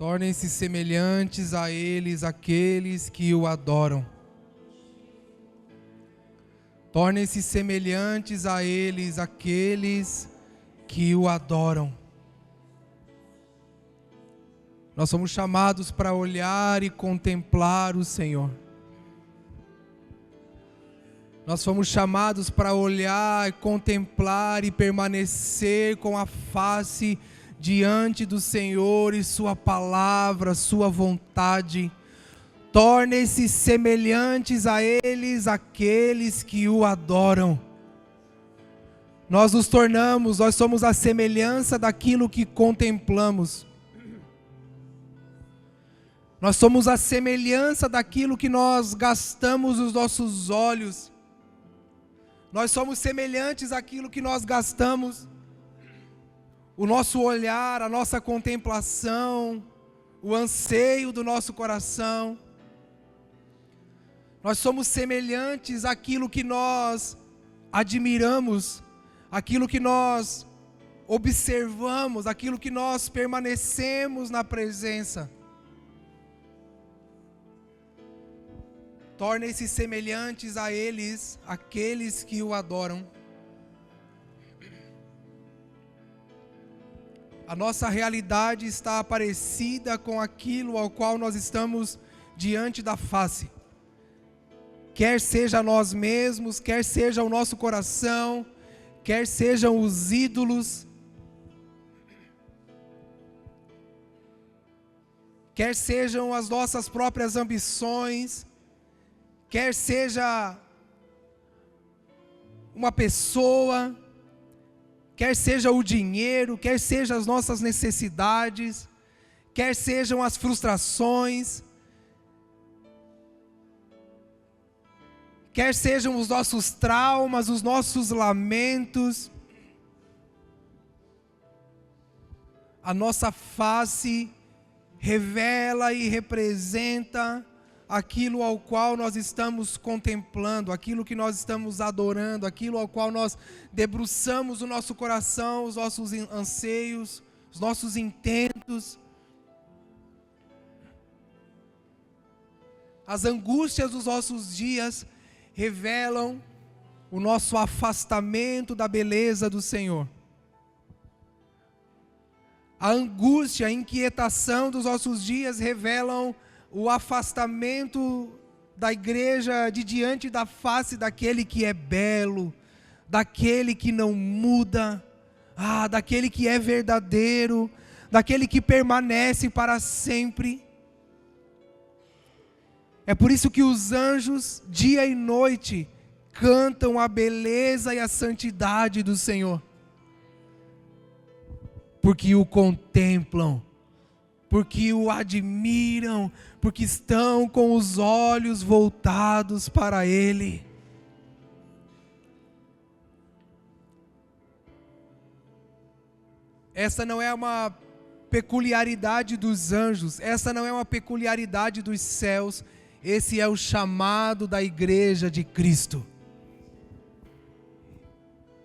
Tornem-se semelhantes a eles aqueles que o adoram. Tornem-se semelhantes a eles aqueles que o adoram. Nós somos chamados para olhar e contemplar o Senhor. Nós fomos chamados para olhar, contemplar e permanecer com a face diante do Senhor e Sua palavra, Sua vontade. Tornem-se semelhantes a eles aqueles que o adoram. Nós nos tornamos, nós somos a semelhança daquilo que contemplamos. Nós somos a semelhança daquilo que nós gastamos os nossos olhos. Nós somos semelhantes àquilo que nós gastamos o nosso olhar, a nossa contemplação, o anseio do nosso coração. Nós somos semelhantes àquilo que nós admiramos, àquilo que nós observamos, àquilo que nós permanecemos na presença. Tornem-se semelhantes a eles, aqueles que o adoram. A nossa realidade está parecida com aquilo ao qual nós estamos diante da face. Quer seja nós mesmos, quer seja o nosso coração, quer sejam os ídolos, quer sejam as nossas próprias ambições, quer seja uma pessoa, quer seja o dinheiro, quer sejam as nossas necessidades, quer sejam as frustrações, quer sejam os nossos traumas, os nossos lamentos, a nossa face revela e representa aquilo ao qual nós estamos contemplando, aquilo que nós estamos adorando, aquilo ao qual nós debruçamos o nosso coração, os nossos anseios, os nossos intentos. As angústias dos nossos dias revelam o nosso afastamento da beleza do Senhor. A angústia, a inquietação dos nossos dias revelam o afastamento da igreja de diante da face daquele que é belo, daquele que não muda, daquele que é verdadeiro, daquele que permanece para sempre. É por isso que os anjos, dia e noite, cantam a beleza e a santidade do Senhor. Porque o contemplam, porque o admiram, porque estão com os olhos voltados para Ele. Essa não é uma peculiaridade dos anjos, essa não é uma peculiaridade dos céus, esse é o chamado da igreja de Cristo.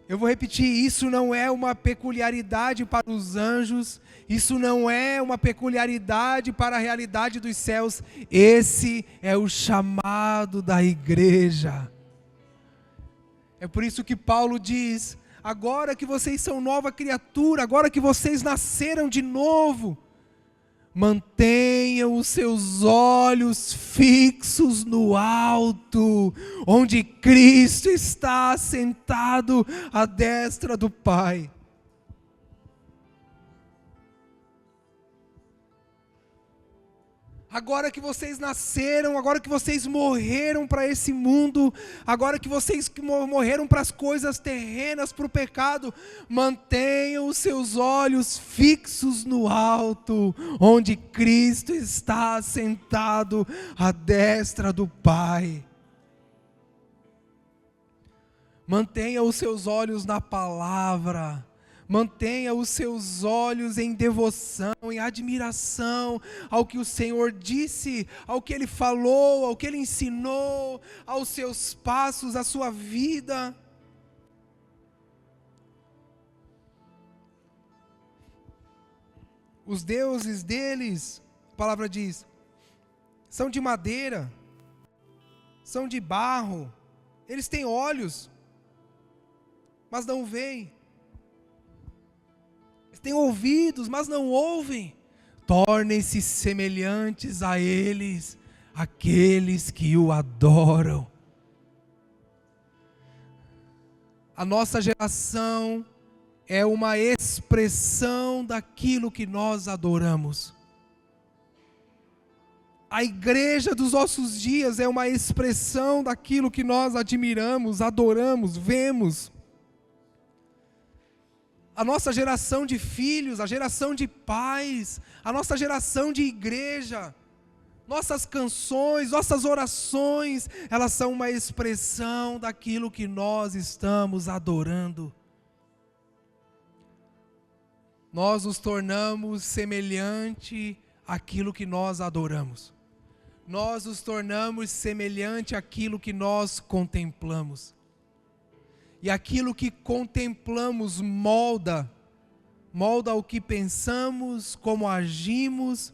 Eu vou repetir, isso não é uma peculiaridade para os anjos, isso não é uma peculiaridade para a realidade dos céus, esse é o chamado da igreja. É por isso que Paulo diz, agora que vocês são nova criatura, agora que vocês nasceram de novo, mantenham os seus olhos fixos no alto, onde Cristo está sentado à destra do Pai. Agora que vocês nasceram, agora que vocês morreram para esse mundo, agora que vocês morreram para as coisas terrenas, para o pecado, mantenham os seus olhos fixos no alto, onde Cristo está sentado à destra do Pai. Mantenha os seus olhos na palavra. Mantenha os seus olhos em devoção, em admiração ao que o Senhor disse, ao que Ele falou, ao que Ele ensinou, aos seus passos, à sua vida. Os deuses deles palavra diz, são de madeira, são de barro, eles têm olhos, mas não veem, eles têm ouvidos, mas não ouvem. Tornem-se semelhantes a eles, aqueles que o adoram. A nossa geração é uma expressão daquilo que nós adoramos. A igreja dos nossos dias é uma expressão daquilo que nós admiramos, adoramos, vemos. A nossa geração de filhos, a geração de pais, a nossa geração de igreja, nossas canções, nossas orações, elas são uma expressão daquilo que nós estamos adorando. Nós nos tornamos semelhante àquilo que nós adoramos. Nós nos tornamos semelhante àquilo que nós contemplamos. E aquilo que contemplamos molda o que pensamos, como agimos.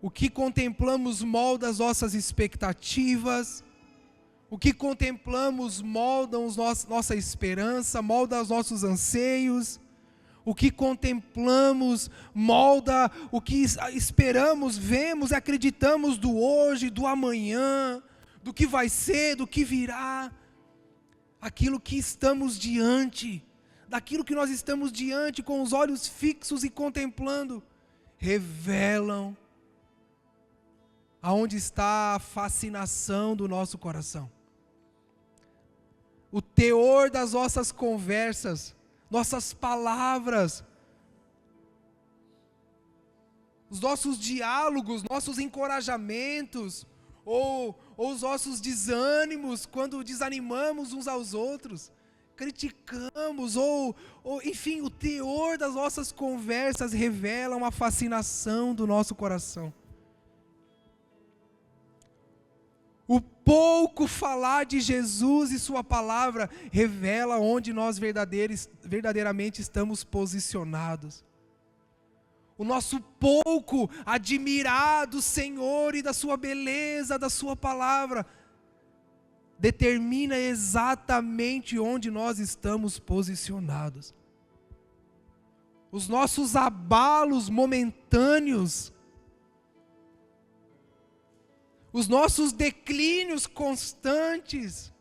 O que contemplamos molda as nossas expectativas. O que contemplamos molda nossa esperança, molda os nossos anseios. O que contemplamos molda o que esperamos, vemos e acreditamos do hoje, do amanhã, do que vai ser, do que virá. Aquilo que estamos diante, daquilo que nós estamos diante com os olhos fixos e contemplando, revelam aonde está a fascinação do nosso coração. O teor das nossas conversas, nossas palavras, os nossos diálogos, nossos encorajamentos, ou os nossos desânimos, quando desanimamos uns aos outros, criticamos, ou enfim, o teor das nossas conversas revela uma fascinação do nosso coração. O pouco falar de Jesus e sua palavra revela onde nós verdadeiramente estamos posicionados. O nosso pouco admirar do Senhor e da sua beleza, da sua palavra, determina exatamente onde nós estamos posicionados. Os nossos abalos momentâneos, os nossos declínios constantes,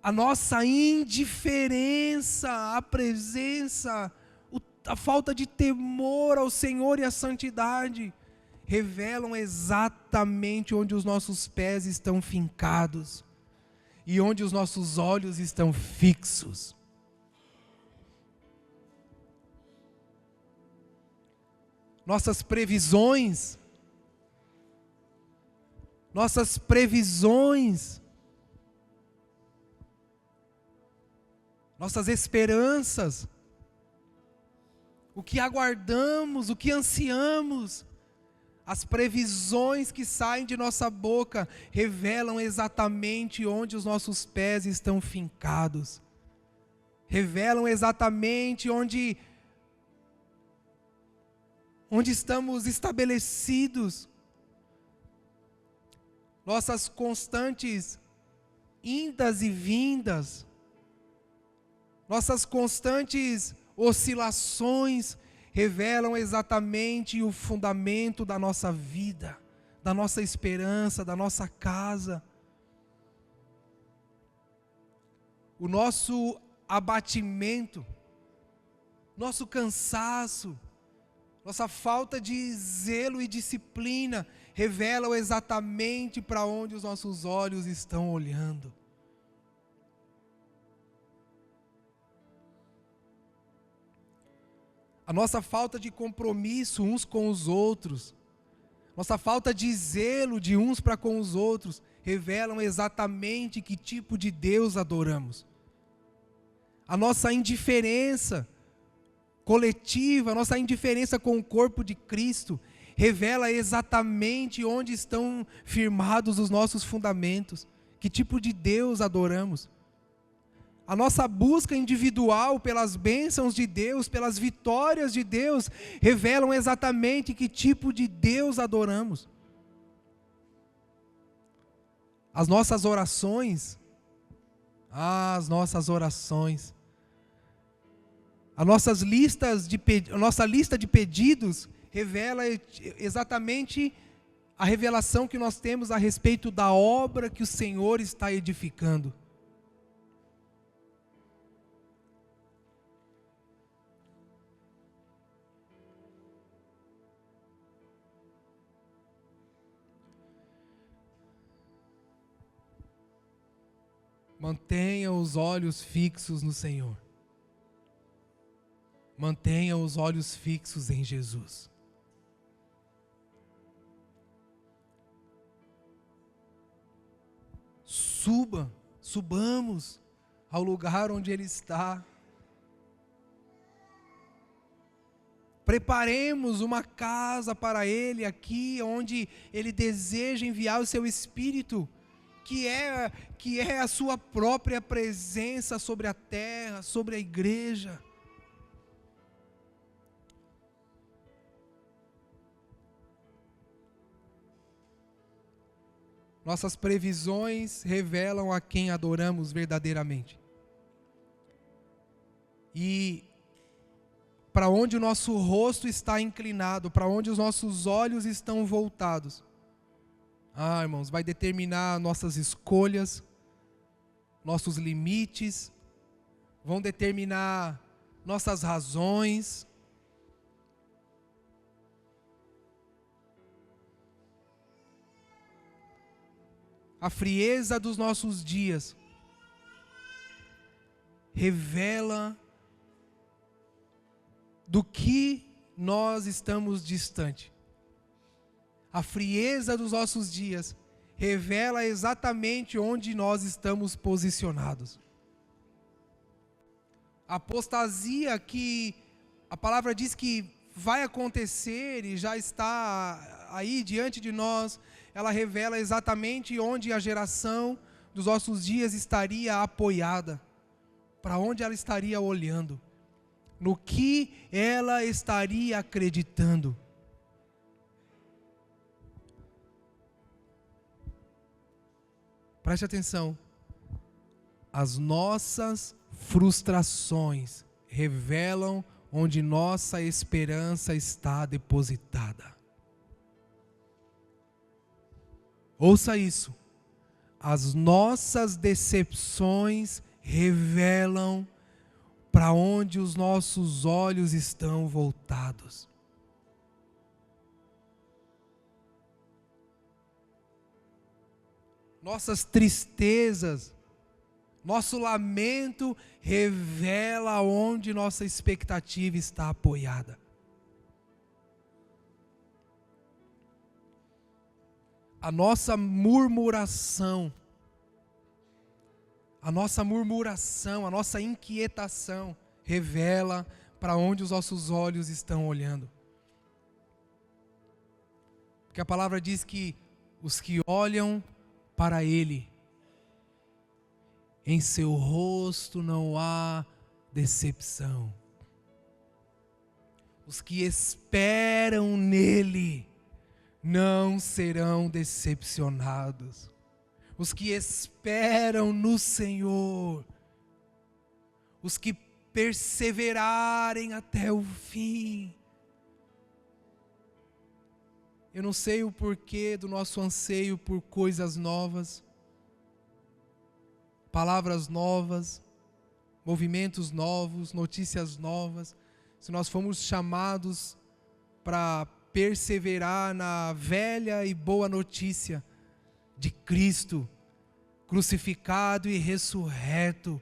a nossa indiferença à presença, a falta de temor ao Senhor e à santidade, revelam exatamente onde os nossos pés estão fincados e onde os nossos olhos estão fixos. Nossas previsões, nossas esperanças, o que aguardamos, o que ansiamos, as previsões que saem de nossa boca revelam exatamente onde os nossos pés estão fincados, revelam exatamente onde estamos estabelecidos. Nossas constantes indas e vindas, nossas constantes oscilações revelam exatamente o fundamento da nossa vida, da nossa esperança, da nossa casa. O nosso abatimento, nosso cansaço, nossa falta de zelo e disciplina revelam exatamente para onde os nossos olhos estão olhando. A nossa falta de compromisso uns com os outros, nossa falta de zelo de uns para com os outros, revelam exatamente que tipo de Deus adoramos. A nossa indiferença coletiva, a nossa indiferença com o corpo de Cristo, revela exatamente onde estão firmados os nossos fundamentos, que tipo de Deus adoramos. A nossa busca individual pelas bênçãos de Deus, pelas vitórias de Deus, revelam exatamente que tipo de Deus adoramos. As nossas orações, a nossa lista de pedidos revela exatamente a revelação que nós temos a respeito da obra que o Senhor está edificando. Mantenha os olhos fixos no Senhor. Mantenha os olhos fixos em Jesus. Subamos ao lugar onde Ele está. Preparemos uma casa para Ele aqui, onde Ele deseja enviar o Seu Espírito, que é a sua própria presença sobre a terra, sobre a igreja. Nossas previsões revelam a quem adoramos verdadeiramente. E para onde o nosso rosto está inclinado, para onde os nossos olhos estão voltados, irmãos, vai determinar nossas escolhas, nossos limites, vão determinar nossas razões. A frieza dos nossos dias revela do que nós estamos distante. A frieza dos nossos dias revela exatamente onde nós estamos posicionados. A apostasia que a palavra diz que vai acontecer e já está aí diante de nós, ela revela exatamente onde a geração dos nossos dias estaria apoiada, para onde ela estaria olhando, no que ela estaria acreditando. Preste atenção, as nossas frustrações revelam onde nossa esperança está depositada. Ouça isso, as nossas decepções revelam para onde os nossos olhos estão voltados. Nossas tristezas, nosso lamento revela onde nossa expectativa está apoiada. A nossa murmuração, a nossa inquietação revela para onde os nossos olhos estão olhando. Porque a palavra diz que os que olham para Ele, em seu rosto não há decepção. Os que esperam nele não serão decepcionados. Os que esperam no Senhor, os que perseverarem até o fim. Eu não sei o porquê do nosso anseio por coisas novas, palavras novas, movimentos novos, notícias novas. Se nós fomos chamados para perseverar na velha e boa notícia de Cristo, crucificado e ressurreto,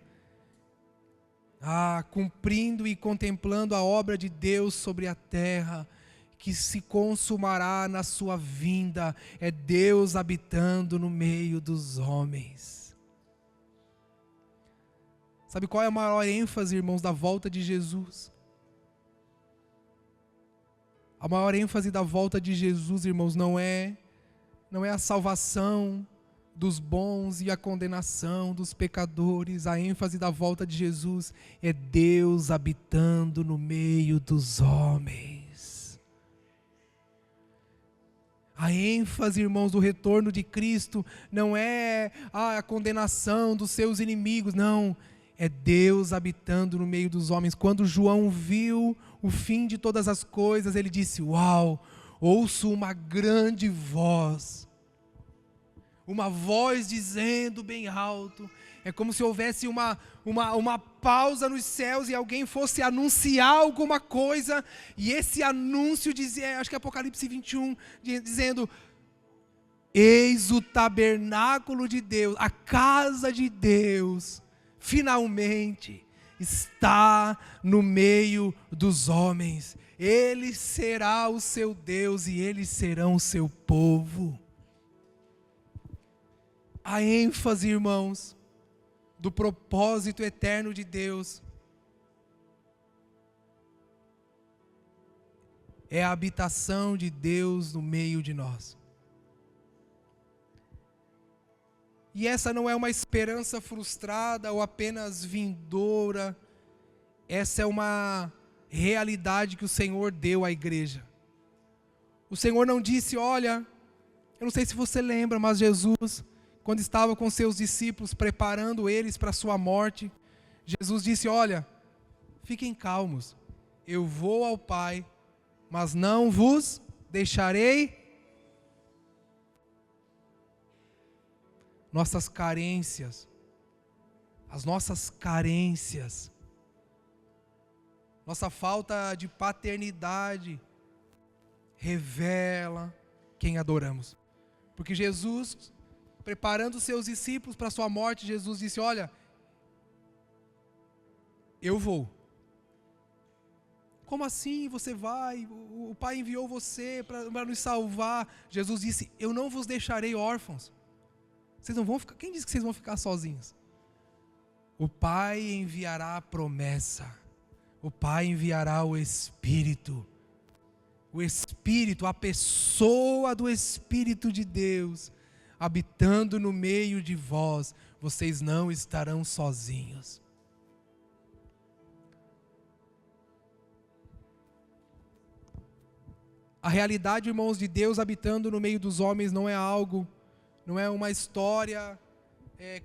cumprindo e contemplando a obra de Deus sobre a terra, que se consumará na sua vinda, é Deus habitando no meio dos homens. Sabe qual é a maior ênfase, irmãos, da volta de Jesus? A maior ênfase da volta de Jesus, irmãos, não é a salvação dos bons e a condenação dos pecadores. A ênfase da volta de Jesus é Deus habitando no meio dos homens. A ênfase, irmãos, do retorno de Cristo não é a condenação dos seus inimigos, não. É Deus habitando no meio dos homens. Quando João viu o fim de todas as coisas, ele disse: uau, ouço uma grande voz. Uma voz dizendo bem alto. É como se houvesse uma pausa nos céus e alguém fosse anunciar alguma coisa. E esse anúncio dizia, acho que é Apocalipse 21, dizendo: eis o tabernáculo de Deus, a casa de Deus, finalmente está no meio dos homens. Ele será o seu Deus e eles serão o seu povo. A ênfase, irmãos, do propósito eterno de Deus é a habitação de Deus no meio de nós. E essa não é uma esperança frustrada ou apenas vindoura. Essa é uma realidade que o Senhor deu à igreja. O Senhor não disse: olha, eu não sei se você lembra, mas Jesus, quando estava com seus discípulos, preparando eles para a sua morte, Jesus disse: olha, fiquem calmos, eu vou ao Pai, mas não vos deixarei. Nossas carências, as nossas carências, nossa falta de paternidade, revela quem adoramos. Porque Jesus, preparando os seus discípulos para a sua morte, Jesus disse: olha, eu vou. Como assim você vai? O Pai enviou você para nos salvar. Jesus disse: eu não vos deixarei órfãos. Vocês não vão ficar. Quem disse que vocês vão ficar sozinhos? O Pai enviará a promessa. O Pai enviará o Espírito. O Espírito, a pessoa do Espírito de Deus, habitando no meio de vós. Vocês não estarão sozinhos. A realidade, irmãos, de Deus habitando no meio dos homens não é algo, não é uma história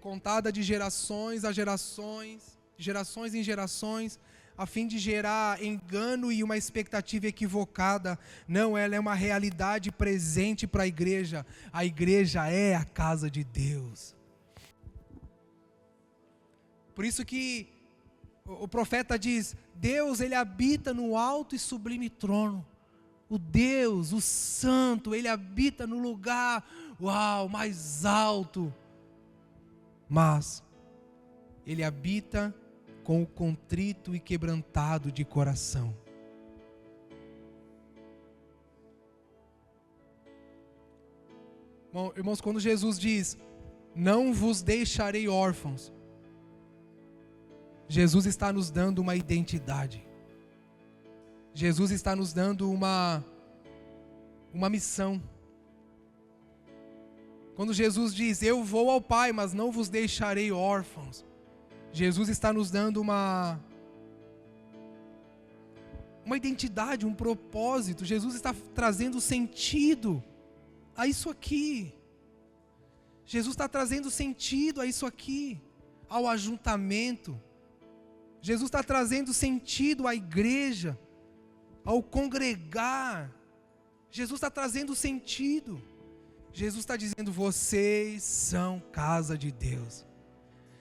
contada de gerações a gerações, de gerações em gerações, a fim de gerar engano e uma expectativa equivocada. Não, ela é uma realidade presente para a igreja. A igreja é a casa de Deus. Por isso que o profeta diz: Deus, Ele habita no alto e sublime trono. O Deus, o Santo, Ele habita no lugar, mais alto. Mas Ele habita com o contrito e quebrantado de coração. Bom, irmãos, quando Jesus diz: não vos deixarei órfãos, Jesus está nos dando uma identidade. Jesus está nos dando uma missão. Quando Jesus diz: eu vou ao Pai, mas não vos deixarei órfãos, Jesus está nos dando uma identidade, um propósito. Jesus está trazendo sentido a isso aqui. Jesus está trazendo sentido a isso aqui, ao ajuntamento. Jesus está trazendo sentido à igreja, ao congregar. Jesus está trazendo sentido. Jesus está dizendo: vocês são casa de Deus.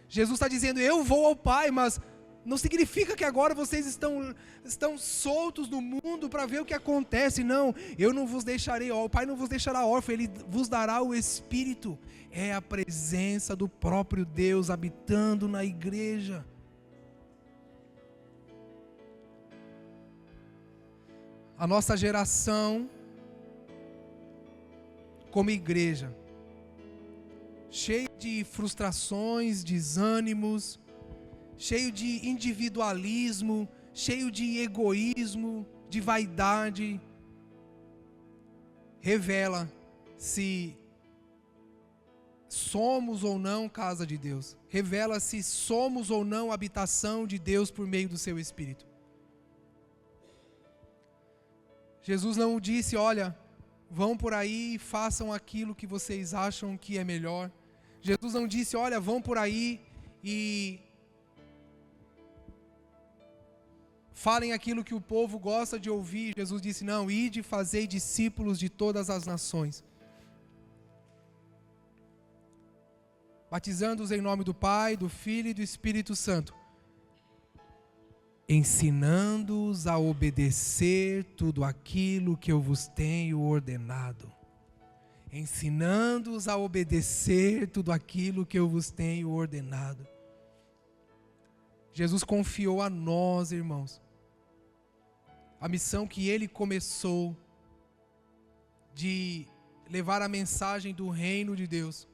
Jesus está dizendo: eu vou ao Pai, mas não significa que agora vocês estão soltos no mundo para ver o que acontece. Não, eu não vos deixarei, o Pai não vos deixará órfão, Ele vos dará o Espírito. É a presença do próprio Deus habitando na igreja. A nossa geração, como igreja, cheia de frustrações, desânimos, cheio de individualismo, cheio de egoísmo, de vaidade, revela se somos ou não casa de Deus. Revela se somos ou não habitação de Deus por meio do seu Espírito. Jesus não disse, olha, vão por aí e façam aquilo que vocês acham que é melhor. Jesus não disse, olha, vão por aí e falem aquilo que o povo gosta de ouvir. Jesus disse, não, ide e fazei discípulos de todas as nações, batizando-os em nome do Pai, do Filho e do Espírito Santo, ensinando-os a obedecer tudo aquilo que eu vos tenho ordenado. Ensinando-os a obedecer tudo aquilo que eu vos tenho ordenado. Jesus confiou a nós, irmãos, a missão que Ele começou de levar a mensagem do reino de Deus,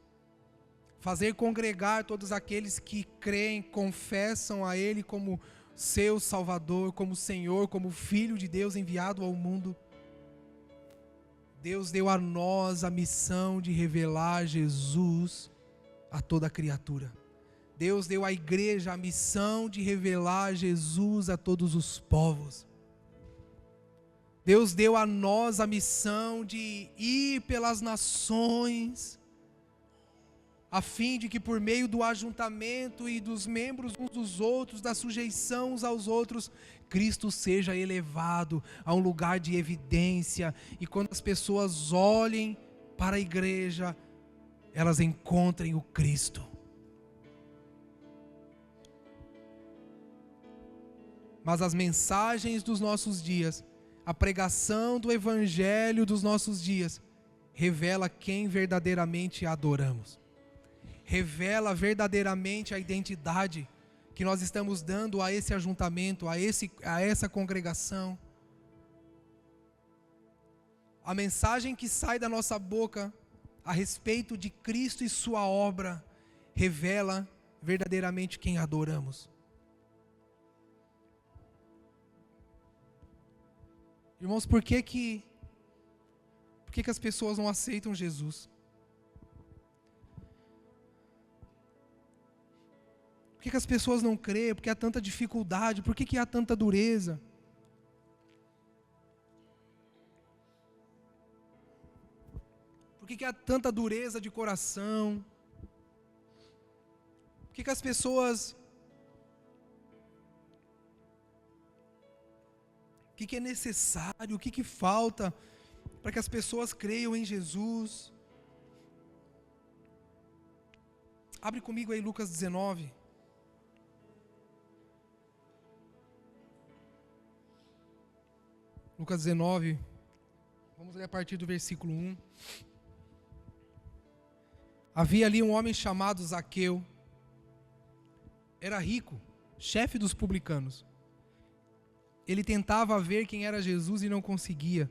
fazer congregar todos aqueles que creem, confessam a Ele como seu Salvador, como Senhor, como Filho de Deus enviado ao mundo. Deus deu a nós a missão de revelar Jesus a toda criatura. Deus deu à igreja a missão de revelar Jesus a todos os povos. Deus deu a nós a missão de ir pelas nações, a fim de que por meio do ajuntamento e dos membros uns dos outros, da sujeição uns aos outros, Cristo seja elevado a um lugar de evidência, e quando as pessoas olhem para a igreja, elas encontrem o Cristo. Mas as mensagens dos nossos dias, a pregação do evangelho dos nossos dias, revela quem verdadeiramente adoramos. Revela verdadeiramente a identidade que nós estamos dando a esse ajuntamento, a essa congregação. A mensagem que sai da nossa boca a respeito de Cristo e sua obra revela verdadeiramente quem adoramos. Irmãos, por que as pessoas não aceitam Jesus? Por que as pessoas não creem? Por que há tanta dificuldade? Por que há tanta dureza? Por que há tanta dureza de coração? Por que as pessoas... O que é necessário? O que falta para que as pessoas creiam em Jesus? Abre comigo aí Lucas 19. Lucas 19, vamos ler a partir do versículo 1. Havia ali um homem chamado Zaqueu. Era rico, chefe dos publicanos. Ele tentava ver quem era Jesus e não conseguia,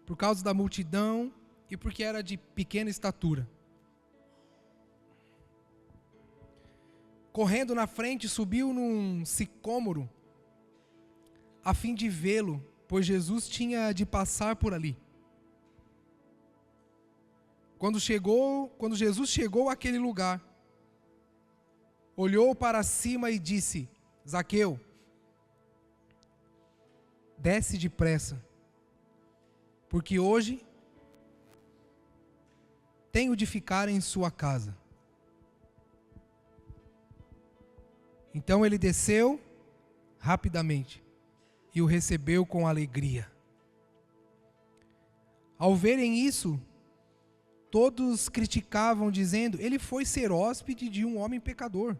por causa da multidão e porque era de pequena estatura. Correndo na frente, subiu num sicômoro, a fim de vê-lo, pois Jesus tinha de passar por ali. Quando Jesus chegou àquele lugar, olhou para cima e disse: Zaqueu, desce depressa, porque hoje tenho de ficar em sua casa. Então ele desceu rapidamente e o recebeu com alegria. Ao verem isso, todos criticavam, dizendo: ele foi ser hóspede de um homem pecador.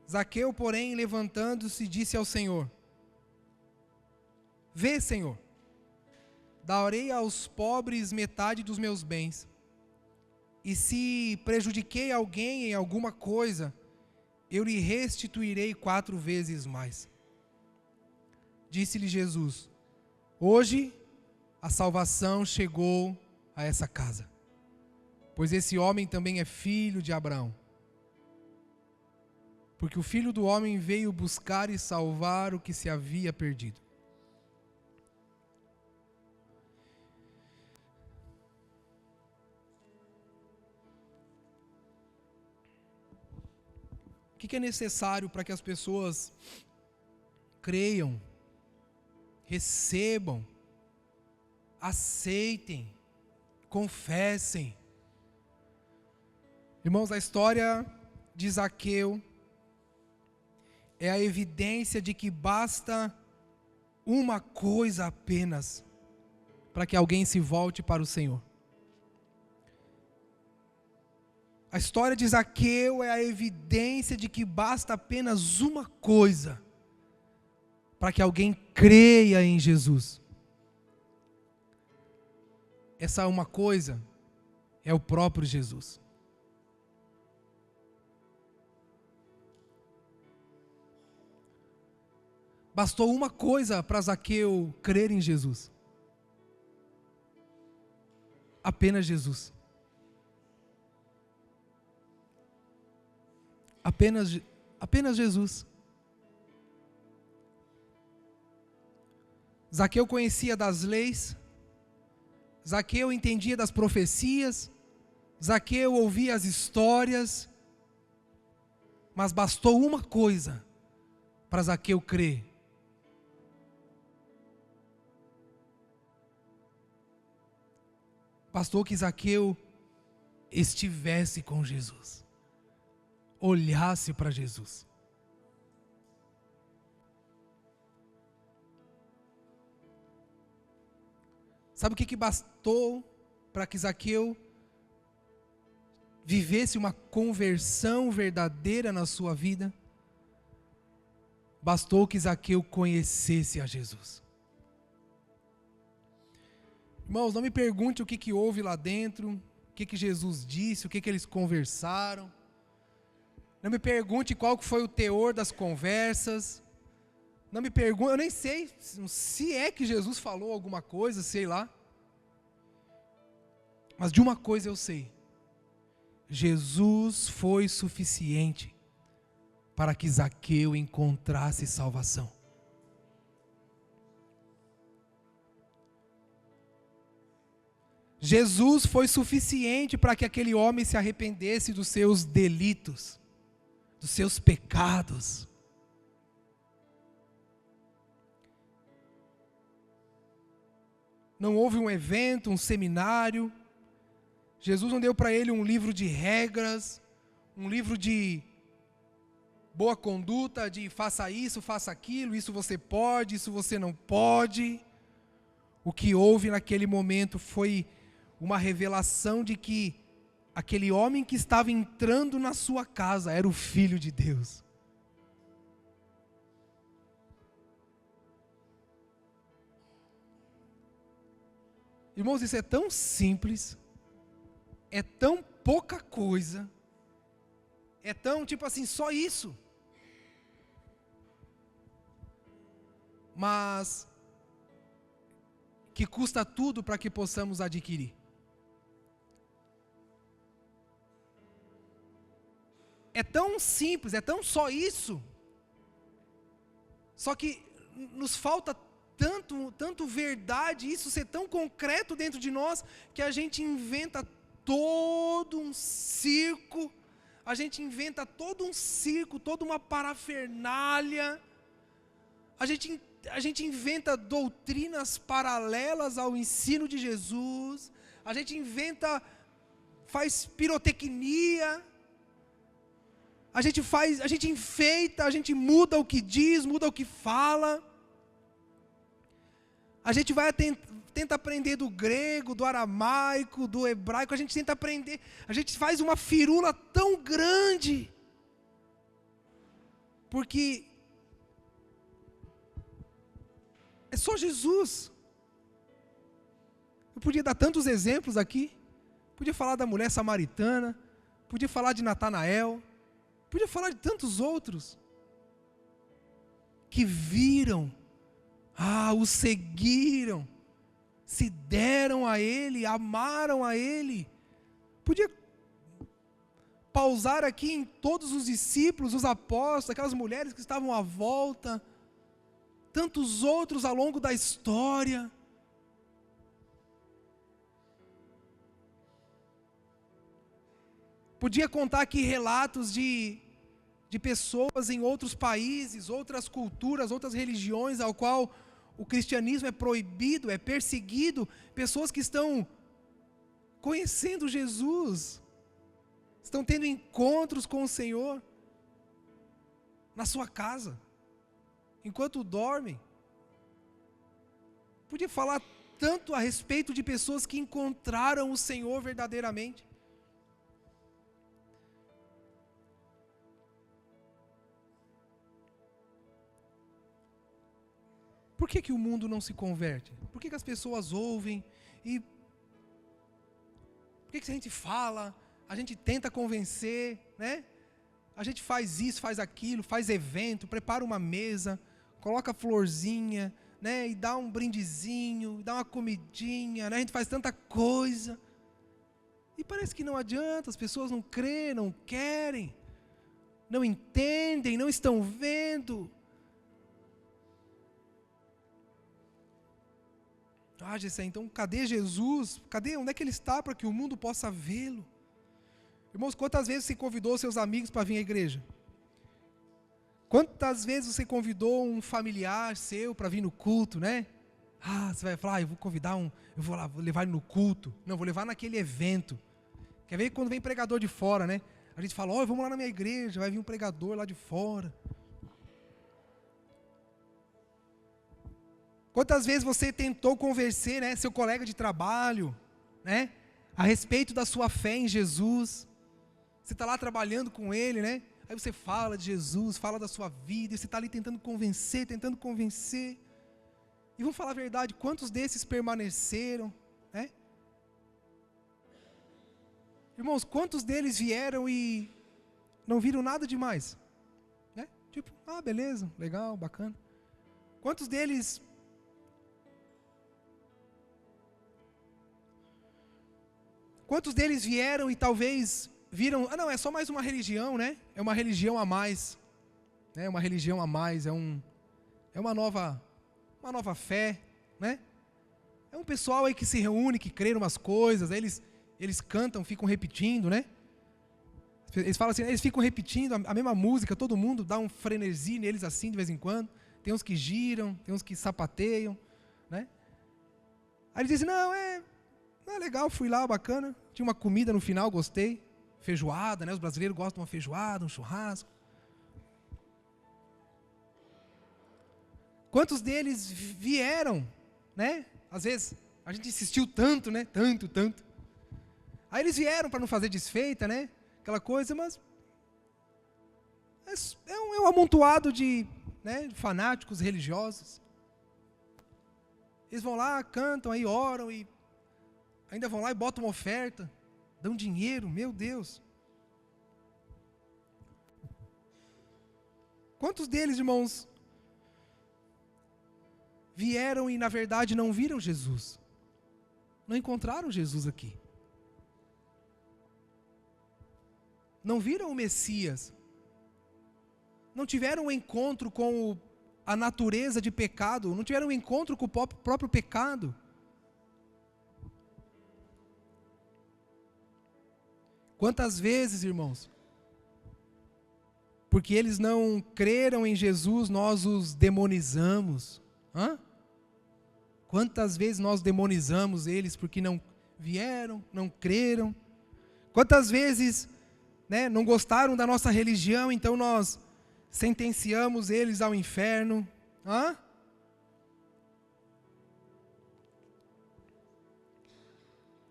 Zaqueu, porém, levantando-se, disse ao Senhor: vê, Senhor, darei aos pobres metade dos meus bens, e se prejudiquei alguém em alguma coisa, eu lhe restituirei 4 vezes mais. Disse-lhe Jesus: hoje a salvação chegou a essa casa, pois esse homem também é filho de Abraão. Porque o Filho do Homem veio buscar e salvar o que se havia perdido. que é necessário para que as pessoas creiam, recebam, aceitem, confessem? Irmãos, a história de Zaqueu é a evidência de que basta uma coisa apenas para que alguém se volte para o Senhor. A história de Zaqueu é a evidência de que basta apenas uma coisa para que alguém creia em Jesus. Essa uma coisa é o próprio Jesus. Bastou uma coisa para Zaqueu crer em Jesus. Apenas Jesus. Apenas Jesus. Zaqueu conhecia das leis, Zaqueu entendia das profecias, Zaqueu ouvia as histórias, mas bastou uma coisa para Zaqueu crer. Bastou que Zaqueu estivesse com Jesus, olhasse para Jesus. Sabe o que bastou para que Zaqueu vivesse uma conversão verdadeira na sua vida? Bastou que Zaqueu conhecesse a Jesus. Irmãos, não me pergunte o que houve lá dentro, o que Jesus disse, o que eles conversaram. Não me pergunte qual foi o teor das conversas. Não me pergunte, eu nem sei se é que Jesus falou alguma coisa, sei lá. Mas de uma coisa eu sei: Jesus foi suficiente para que Zaqueu encontrasse salvação. Jesus foi suficiente para que aquele homem se arrependesse dos seus delitos, dos seus pecados. Não houve um evento, um seminário. Jesus não deu para ele um livro de regras, um livro de boa conduta, de faça isso, faça aquilo, isso você pode, isso você não pode. O que houve naquele momento foi uma revelação de que aquele homem que estava entrando na sua casa era o Filho de Deus. Irmãos, isso é tão simples, é tão pouca coisa, é tão tipo assim, só isso. Mas que custa tudo para que possamos adquirir. É tão simples, é tão só isso. Só que nos falta tanto verdade, isso ser tão concreto dentro de nós, que a gente inventa todo um circo, toda uma parafernália, a gente inventa doutrinas paralelas ao ensino de Jesus, a gente faz pirotecnia, a gente enfeita, a gente muda o que diz, muda o que fala. A gente tenta aprender do grego, do aramaico, do hebraico, a gente tenta aprender, a gente faz uma firula tão grande, porque é só Jesus. Eu podia dar tantos exemplos aqui, podia falar da mulher samaritana, podia falar de Natanael, podia falar de tantos outros, que viram, o seguiram, se deram a Ele, amaram a Ele. Podia pausar aqui em todos os discípulos, os apóstolos, aquelas mulheres que estavam à volta, tantos outros ao longo da história. Podia contar aqui relatos de de pessoas em outros países, outras culturas, outras religiões, ao qual o cristianismo é proibido, é perseguido, pessoas que estão conhecendo Jesus, estão tendo encontros com o Senhor, na sua casa, enquanto dormem. Podia falar tanto a respeito de pessoas que encontraram o Senhor verdadeiramente. Por que o mundo não se converte? Por que as pessoas ouvem e... Por que a gente fala, a gente tenta convencer, né? A gente faz isso, faz aquilo, faz evento, prepara uma mesa, coloca florzinha, né? E dá um brindezinho, dá uma comidinha, né? A gente faz tanta coisa. E parece que não adianta, as pessoas não creem, não querem, não entendem, não estão vendo. Ah, Gessé, então cadê Jesus? Onde é que Ele está para que o mundo possa vê-lo? Irmãos, quantas vezes você convidou seus amigos para vir à igreja? Quantas vezes você convidou um familiar seu para vir no culto, né? Ah, você vai falar, eu vou convidar eu vou lá, vou levar ele no culto. Não, vou levar naquele evento. Quer ver quando vem pregador de fora, né? A gente fala, vamos lá na minha igreja, vai vir um pregador lá de fora. Quantas vezes você tentou convencer, né, seu colega de trabalho, né, a respeito da sua fé em Jesus? Você está lá trabalhando com ele, né? Aí você fala de Jesus, fala da sua vida, e você está ali tentando convencer. E vamos falar a verdade, quantos desses permaneceram, né? Irmãos, quantos deles vieram e não viram nada demais? Né? Tipo, beleza, legal, bacana. Quantos deles... Quantos deles vieram e talvez viram, não, é só mais uma religião, né? É uma religião a mais. É uma religião a mais, é uma nova fé, né? É um pessoal aí que se reúne, que crê em umas coisas, aí eles cantam, ficam repetindo, né? Eles falam assim, eles ficam repetindo a mesma música, todo mundo dá um frenesi neles assim de vez em quando. Tem uns que giram, tem uns que sapateiam, né? Aí eles dizem, não, é legal, fui lá, bacana. Tinha uma comida no final, gostei. Feijoada, né? Os brasileiros gostam de uma feijoada, um churrasco. Quantos deles vieram, né? Às vezes, a gente insistiu tanto, né? Tanto. Aí eles vieram para não fazer desfeita, né? Aquela coisa, mas... É um amontoado de fanáticos religiosos. Eles vão lá, cantam, aí oram e... Ainda vão lá e botam uma oferta, dão dinheiro, meu Deus. Quantos deles, irmãos, vieram e na verdade não viram Jesus? Não encontraram Jesus aqui. Não viram o Messias. Não tiveram um encontro com a natureza de pecado, não tiveram um encontro com o próprio pecado. Quantas vezes, irmãos, porque eles não creram em Jesus, nós os demonizamos. Quantas vezes nós demonizamos eles porque não vieram, não creram? Quantas vezes, não gostaram da nossa religião, então nós sentenciamos eles ao inferno?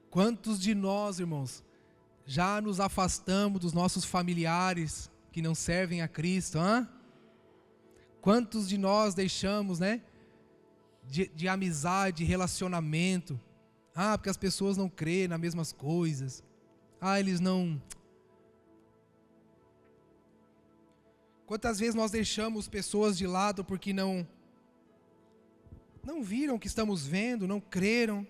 Quantos de nós, irmãos, já nos afastamos dos nossos familiares que não servem a Cristo? Quantos de nós deixamos, de amizade, relacionamento? Porque as pessoas não creem nas mesmas coisas. Eles não... Quantas vezes nós deixamos pessoas de lado porque não viram o que estamos vendo, não creram?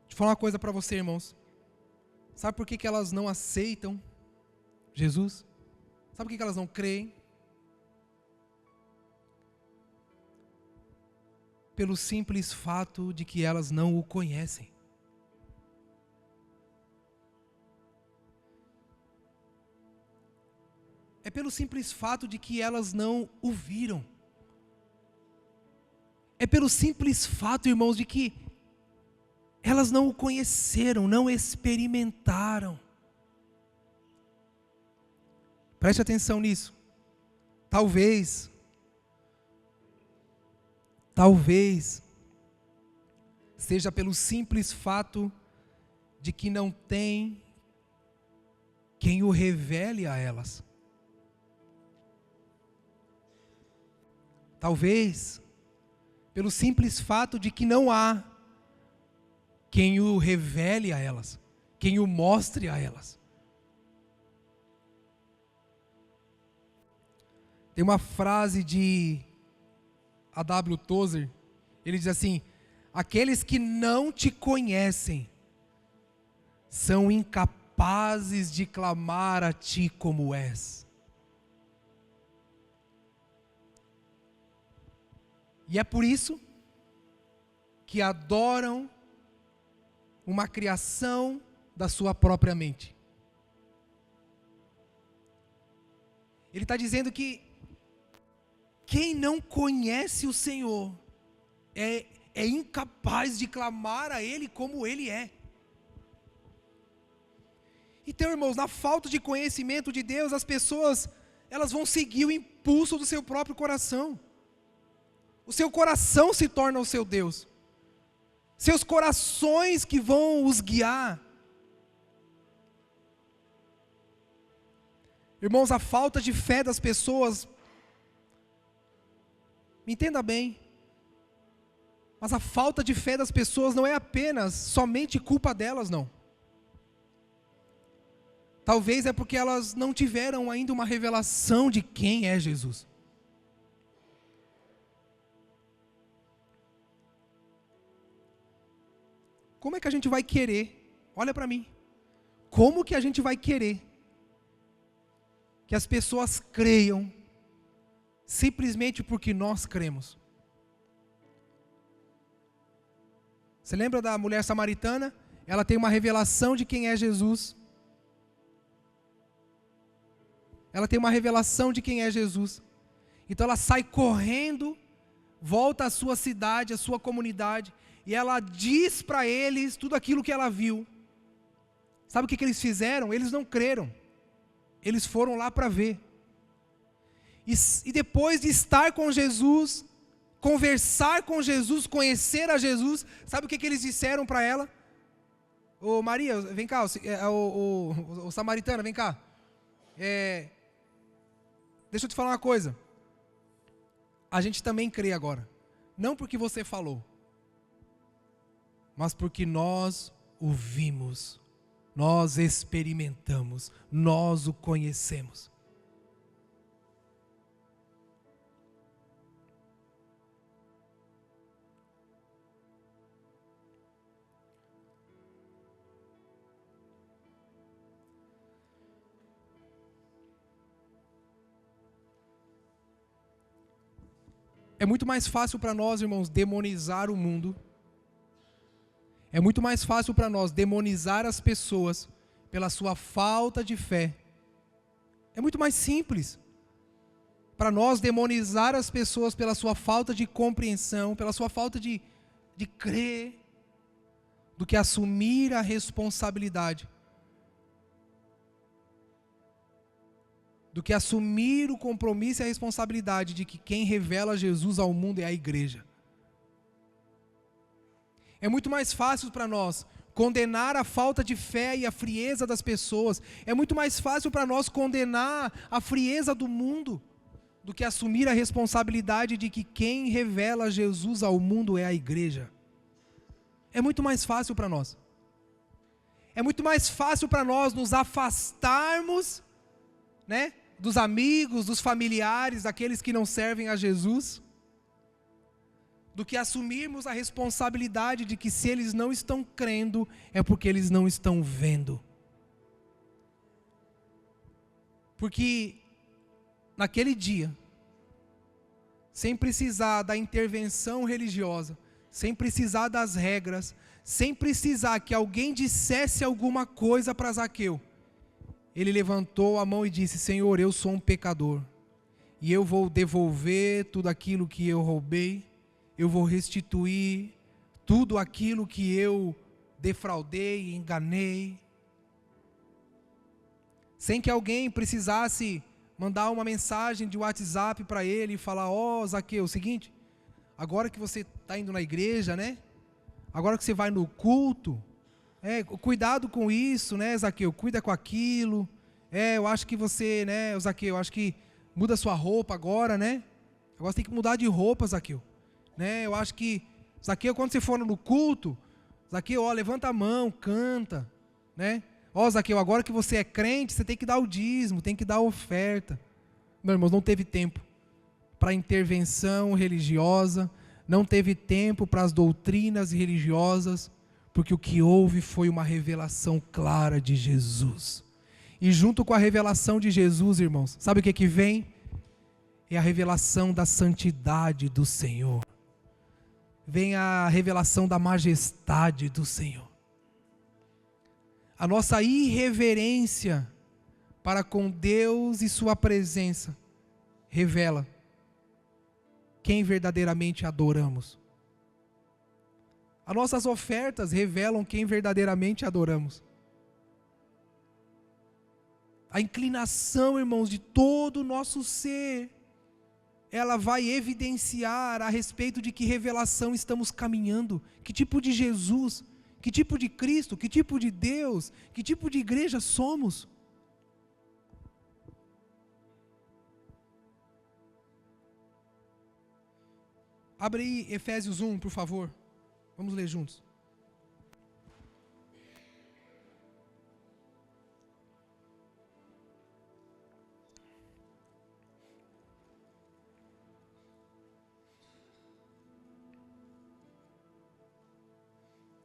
Deixa eu falar uma coisa para você, irmãos. Sabe por que elas não aceitam Jesus? Sabe por que elas não creem? Pelo simples fato de que elas não o conhecem. é pelo simples fato de que elas não o viram. É pelo simples fato, irmãos, de que elas não o conheceram, não experimentaram. Preste atenção nisso. Talvez, seja pelo simples fato de que não tem quem o revele a elas. Talvez, pelo simples fato de que não há quem o revele a elas, quem o mostre a elas. Tem uma frase de A.W. Tozer, ele diz assim: aqueles que não te conhecem são incapazes de clamar a ti como és. E é por isso que adoram uma criação da sua própria mente. Ele está dizendo que quem não conhece o Senhor é incapaz de clamar a Ele como Ele é. Então, irmãos, na falta de conhecimento de Deus, as pessoas, elas vão seguir o impulso do seu próprio coração. O seu coração se torna o seu Deus. Seus corações que vão os guiar. Irmãos, a falta de fé das pessoas, me entenda bem, mas a falta de fé das pessoas não é apenas somente culpa delas, não. Talvez é porque elas não tiveram ainda uma revelação de quem é Jesus. Como é que a gente vai querer? Olha para mim. Como que a gente vai querer que as pessoas creiam simplesmente porque nós cremos? Você lembra da mulher samaritana? Ela tem uma revelação de quem é Jesus. Ela tem uma revelação de quem é Jesus. Então ela sai correndo, volta à sua cidade, à sua comunidade, e ela diz para eles tudo aquilo que ela viu. Sabe o que eles fizeram? Eles não creram. Eles foram lá para ver. E depois de estar com Jesus, conversar com Jesus, conhecer a Jesus, sabe o que eles disseram para ela? Ô Maria, vem cá, o samaritano, vem cá. Deixa eu te falar uma coisa. A gente também crê agora. Não porque você falou, mas porque nós o vimos, nós experimentamos, nós o conhecemos. É muito mais fácil para nós, irmãos, demonizar o mundo. É muito mais fácil para nós demonizar as pessoas pela sua falta de fé. É muito mais simples para nós demonizar as pessoas pela sua falta de compreensão, pela sua falta de crer, do que assumir a responsabilidade. Do que assumir o compromisso e a responsabilidade de que quem revela Jesus ao mundo é a igreja. É muito mais fácil para nós condenar a falta de fé e a frieza das pessoas. É muito mais fácil para nós condenar a frieza do mundo do que assumir a responsabilidade de que quem revela Jesus ao mundo é a igreja. É muito mais fácil para nós. É muito mais fácil para nós nos afastarmos, né, dos amigos, dos familiares, daqueles que não servem a Jesus, do que assumirmos a responsabilidade de que se eles não estão crendo, é porque eles não estão vendo. Porque naquele dia, sem precisar da intervenção religiosa, sem precisar das regras, sem precisar que alguém dissesse alguma coisa para Zaqueu, ele levantou a mão e disse: Senhor, eu sou um pecador, e eu vou devolver tudo aquilo que eu roubei, eu vou restituir tudo aquilo que eu defraudei, enganei, sem que alguém precisasse mandar uma mensagem de WhatsApp para ele e falar: ó, Zaqueu, é o seguinte, agora que você está indo na igreja, né? Agora que você vai no culto, cuidado com isso, né, Zaqueu? Cuida com aquilo. Eu acho que você, né, Zaqueu, eu acho que muda sua roupa agora, né? Agora você tem que mudar de roupa, Zaqueu. Né? Eu acho que, Zaqueu, quando você for no culto, Zaqueu, ó, levanta a mão, canta, né? Ó, Zaqueu, agora que você é crente, você tem que dar o dízimo, tem que dar a oferta. Meu irmão, não teve tempo para intervenção religiosa, não teve tempo para as doutrinas religiosas, porque o que houve foi uma revelação clara de Jesus. E junto com a revelação de Jesus, irmãos, sabe o que vem? É a revelação da santidade do Senhor. Vem a revelação da majestade do Senhor. A nossa irreverência para com Deus e sua presença revela quem verdadeiramente adoramos. As nossas ofertas revelam quem verdadeiramente adoramos. A inclinação, irmãos, de todo o nosso ser, ela vai evidenciar a respeito de que revelação estamos caminhando, que tipo de Jesus, que tipo de Cristo, que tipo de Deus, que tipo de igreja somos. Abre aí Efésios 1, por favor. Vamos ler juntos.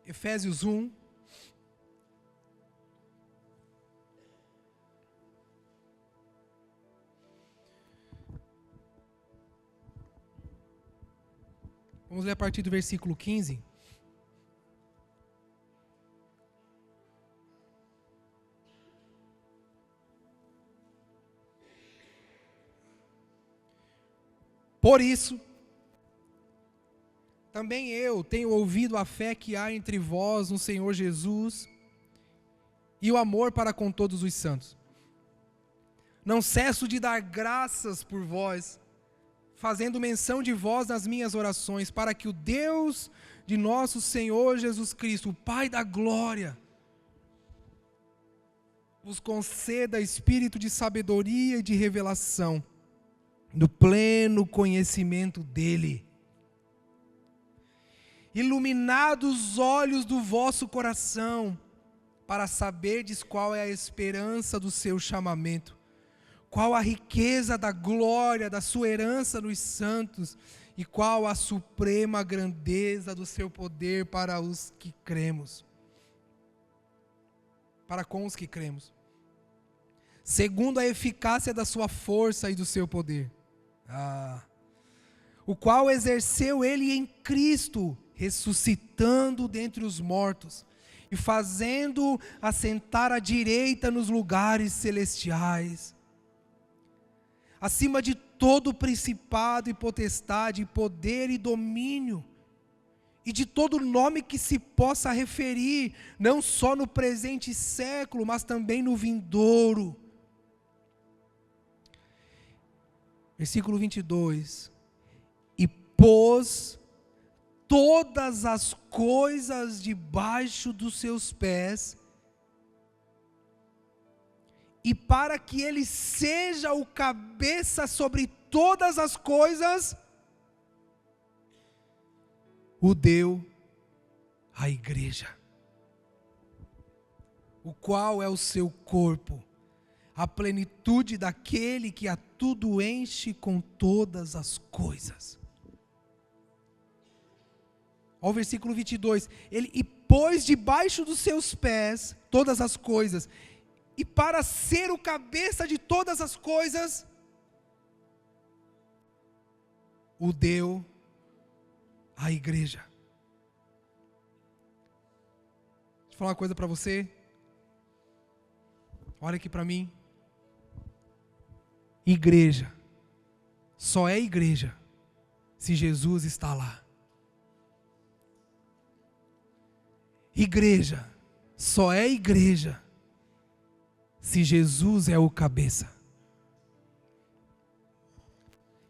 Efésios 1. Vamos ler a partir do versículo 15. Por isso, também eu tenho ouvido a fé que há entre vós no Senhor Jesus e o amor para com todos os santos. Não cesso de dar graças por vós, fazendo menção de vós nas minhas orações, para que o Deus de nosso Senhor Jesus Cristo, o Pai da glória, vos conceda espírito de sabedoria e de revelação, no pleno conhecimento dEle. Iluminados os olhos do vosso coração, para saberdes qual é a esperança do seu chamamento, qual a riqueza da glória da sua herança nos santos, e qual a suprema grandeza do seu poder para os que cremos. Para com os que cremos. Segundo a eficácia da sua força e do seu poder. O qual exerceu ele em Cristo, ressuscitando dentre os mortos, e fazendo assentar à direita nos lugares celestiais, acima de todo principado e potestade, poder e domínio, e de todo nome que se possa referir, não só no presente século, mas também no vindouro. Versículo 22. E pôs todas as coisas debaixo dos seus pés, e para que ele seja o cabeça sobre todas as coisas, o deu à igreja, o qual é o seu corpo, a plenitude daquele que a tudo enche com todas as coisas. Olha o versículo 22, e pôs debaixo dos seus pés todas as coisas, e para ser o cabeça de todas as coisas, o deu à igreja. Deixa eu falar uma coisa para você. Olha aqui para mim. Igreja só é igreja se Jesus está lá. Igreja só é igreja se Jesus é o cabeça.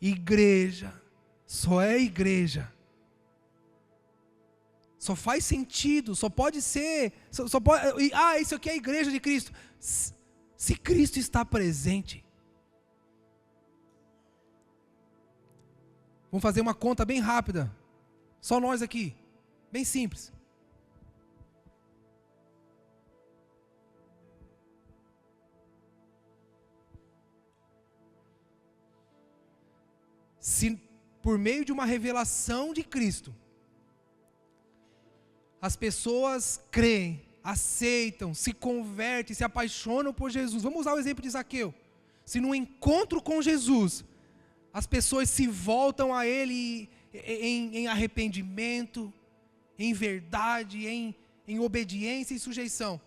Igreja só é igreja. Só faz sentido, só pode ser, isso aqui é a igreja de Cristo. Se Cristo está presente. Vamos fazer uma conta bem rápida. Só nós aqui, bem simples. Se por meio de uma revelação de Cristo, as pessoas creem, aceitam, se convertem, se apaixonam por Jesus. Vamos usar o exemplo de Zaqueu. Se no encontro com Jesus, as pessoas se voltam a Ele em arrependimento, em verdade, em obediência e sujeição.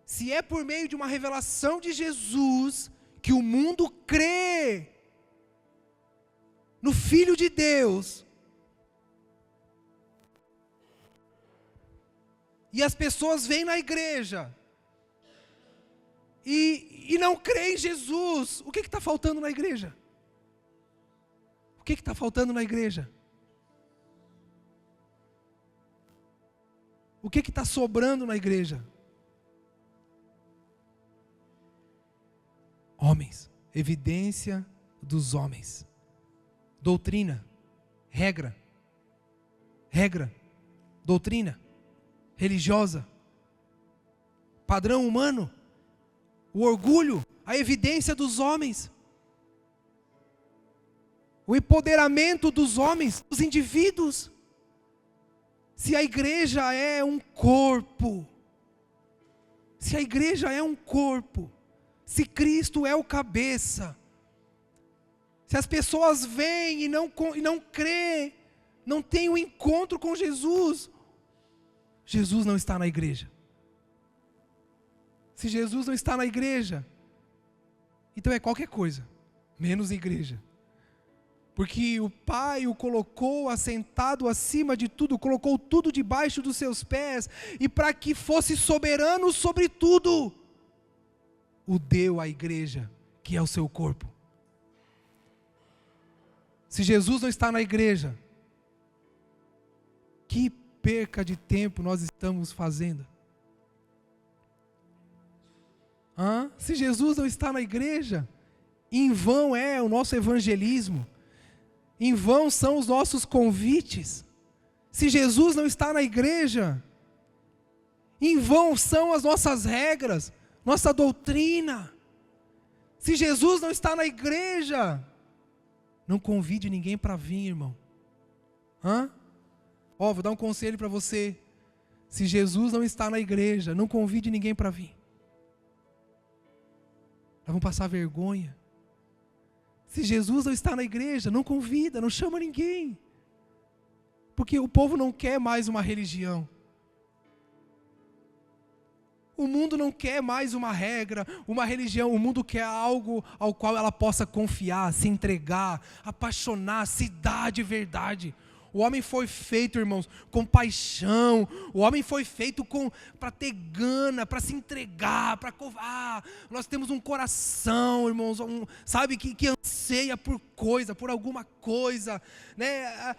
Se é por meio de uma revelação de Jesus que o mundo crê no Filho de Deus, e as pessoas vêm na igreja e não creem em Jesus, o que está faltando na igreja? O que está faltando na igreja? O que está sobrando na igreja? Homens, evidência dos homens, doutrina, regra, doutrina religiosa, padrão humano, o orgulho, a evidência dos homens, o empoderamento dos homens, dos indivíduos. Se a igreja é um corpo, se a igreja é um corpo, se Cristo é o cabeça, se as pessoas vêm e não crêem, não têm um encontro com Jesus, Jesus não está na igreja. Se Jesus não está na igreja, então é qualquer coisa, menos igreja. Porque o Pai o colocou assentado acima de tudo, colocou tudo debaixo dos seus pés, e para que fosse soberano sobre tudo, o deu à igreja, que é o seu corpo. Se Jesus não está na igreja, que perca de tempo nós estamos fazendo? Se Jesus não está na igreja, em vão é o nosso evangelismo, em vão são os nossos convites. Se Jesus não está na igreja, em vão são as nossas regras, nossa doutrina. Se Jesus não está na igreja, não convide ninguém para vir, irmão. Vou dar um conselho para você. Se Jesus não está na igreja, não convide ninguém para vir. Nós vamos passar vergonha. Se Jesus não está na igreja, não convida, não chama ninguém. Porque o povo não quer mais uma religião. O mundo não quer mais uma regra, uma religião. O mundo quer algo ao qual ela possa confiar, se entregar, apaixonar, se dar de verdade. O homem foi feito, irmãos, com paixão. O homem foi feito para ter gana, para se entregar, nós temos um coração, irmãos, que anseia por coisa, por alguma coisa, né?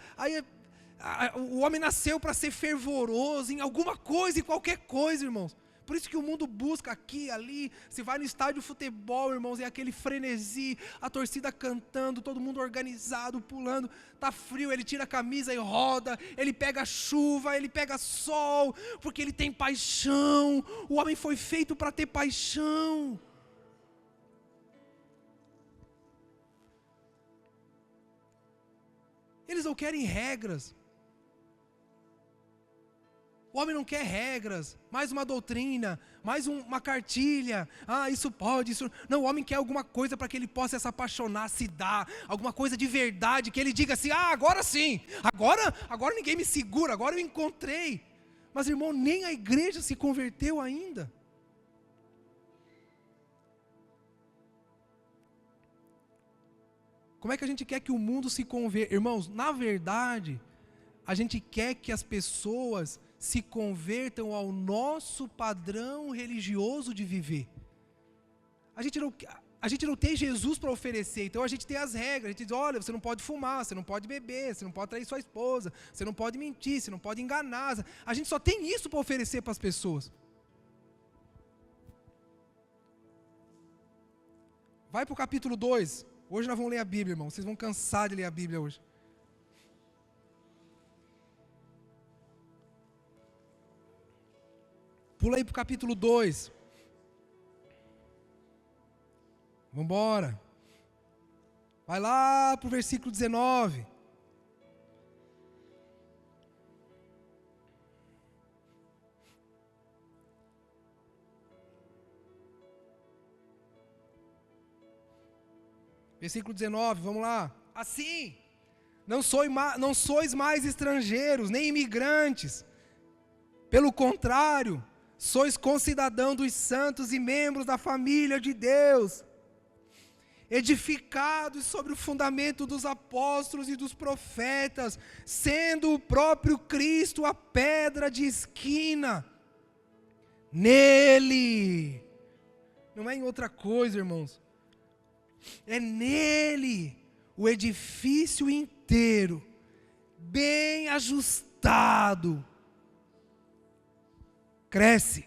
O homem nasceu para ser fervoroso em alguma coisa, em qualquer coisa, irmãos. Por isso que o mundo busca aqui, ali. Se vai no estádio de futebol, irmãos, é aquele frenesi, a torcida cantando, todo mundo organizado, pulando. Tá frio, ele tira a camisa e roda. Ele pega chuva, ele pega sol, porque ele tem paixão. O homem foi feito para ter paixão. Eles não querem regras. O homem não quer regras, mais uma doutrina, mais uma cartilha. Isso pode, isso... Não, o homem quer alguma coisa para que ele possa se apaixonar, se dar, alguma coisa de verdade, que ele diga assim, agora sim, agora ninguém me segura, agora eu encontrei. Mas, irmão, nem a igreja se converteu ainda. Como é que a gente quer que o mundo se converta? Irmãos, na verdade, a gente quer que as pessoas se convertam ao nosso padrão religioso de viver. A gente não tem Jesus para oferecer, então a gente tem as regras. A gente diz, olha, você não pode fumar, você não pode beber, você não pode trair sua esposa, você não pode mentir, você não pode enganar. A gente só tem isso para oferecer para as pessoas. Vai para o capítulo 2. Hoje nós vamos ler a Bíblia, irmão. Vocês vão cansar de ler a Bíblia hoje. Pula aí para o capítulo 2. Vamos embora. Vai lá para o versículo 19. Versículo 19, vamos lá. Assim, não sois mais estrangeiros, nem imigrantes. Pelo contrário, sois concidadãos dos santos e membros da família de Deus, edificados sobre o fundamento dos apóstolos e dos profetas, sendo o próprio Cristo a pedra de esquina. Nele, não é em outra coisa, irmãos, é nele o edifício inteiro, bem ajustado, cresce.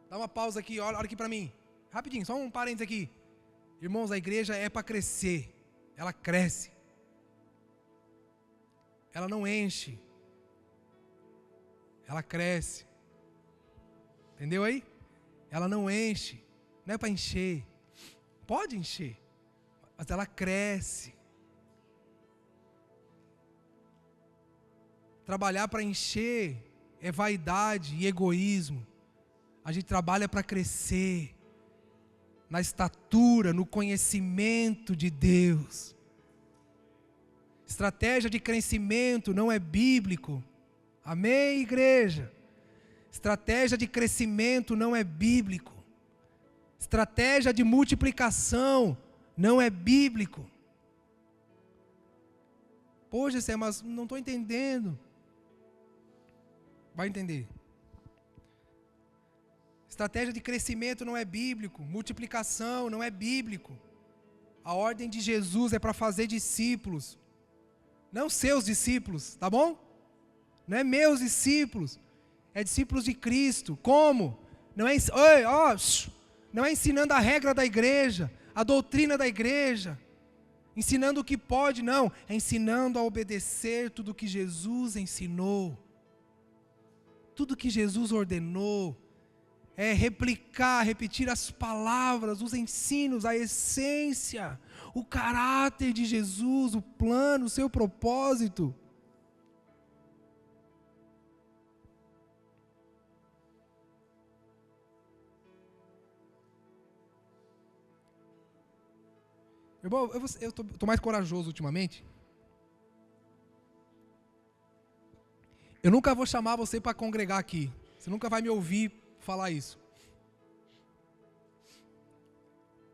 Dá uma pausa aqui, olha aqui para mim, rapidinho, só um parênteses aqui. Irmãos, a igreja é para crescer, ela cresce, ela não enche, ela cresce, entendeu aí? Ela não enche, não é para encher, pode encher, mas ela cresce. Trabalhar para encher é vaidade e egoísmo. A gente trabalha para crescer na estatura, no conhecimento de Deus. Estratégia de crescimento não é bíblico. Amém, igreja? Estratégia de crescimento não é bíblico. Estratégia de multiplicação não é bíblico. Poxa, Zé, mas não estou entendendo. Vai entender. Estratégia de crescimento não é bíblico. Multiplicação não é bíblico. A ordem de Jesus é para fazer discípulos. Não seus discípulos, tá bom? Não é meus discípulos. É discípulos de Cristo. Como? Não é, não é ensinando a regra da igreja, a doutrina da igreja, ensinando o que pode, não. É ensinando a obedecer tudo o que Jesus ensinou. Tudo que Jesus ordenou. É replicar, repetir as palavras, os ensinos, a essência, o caráter de Jesus, o plano, o seu propósito. Irmão, eu estou mais corajoso ultimamente. Eu nunca vou chamar você para congregar aqui. Você nunca vai me ouvir falar isso.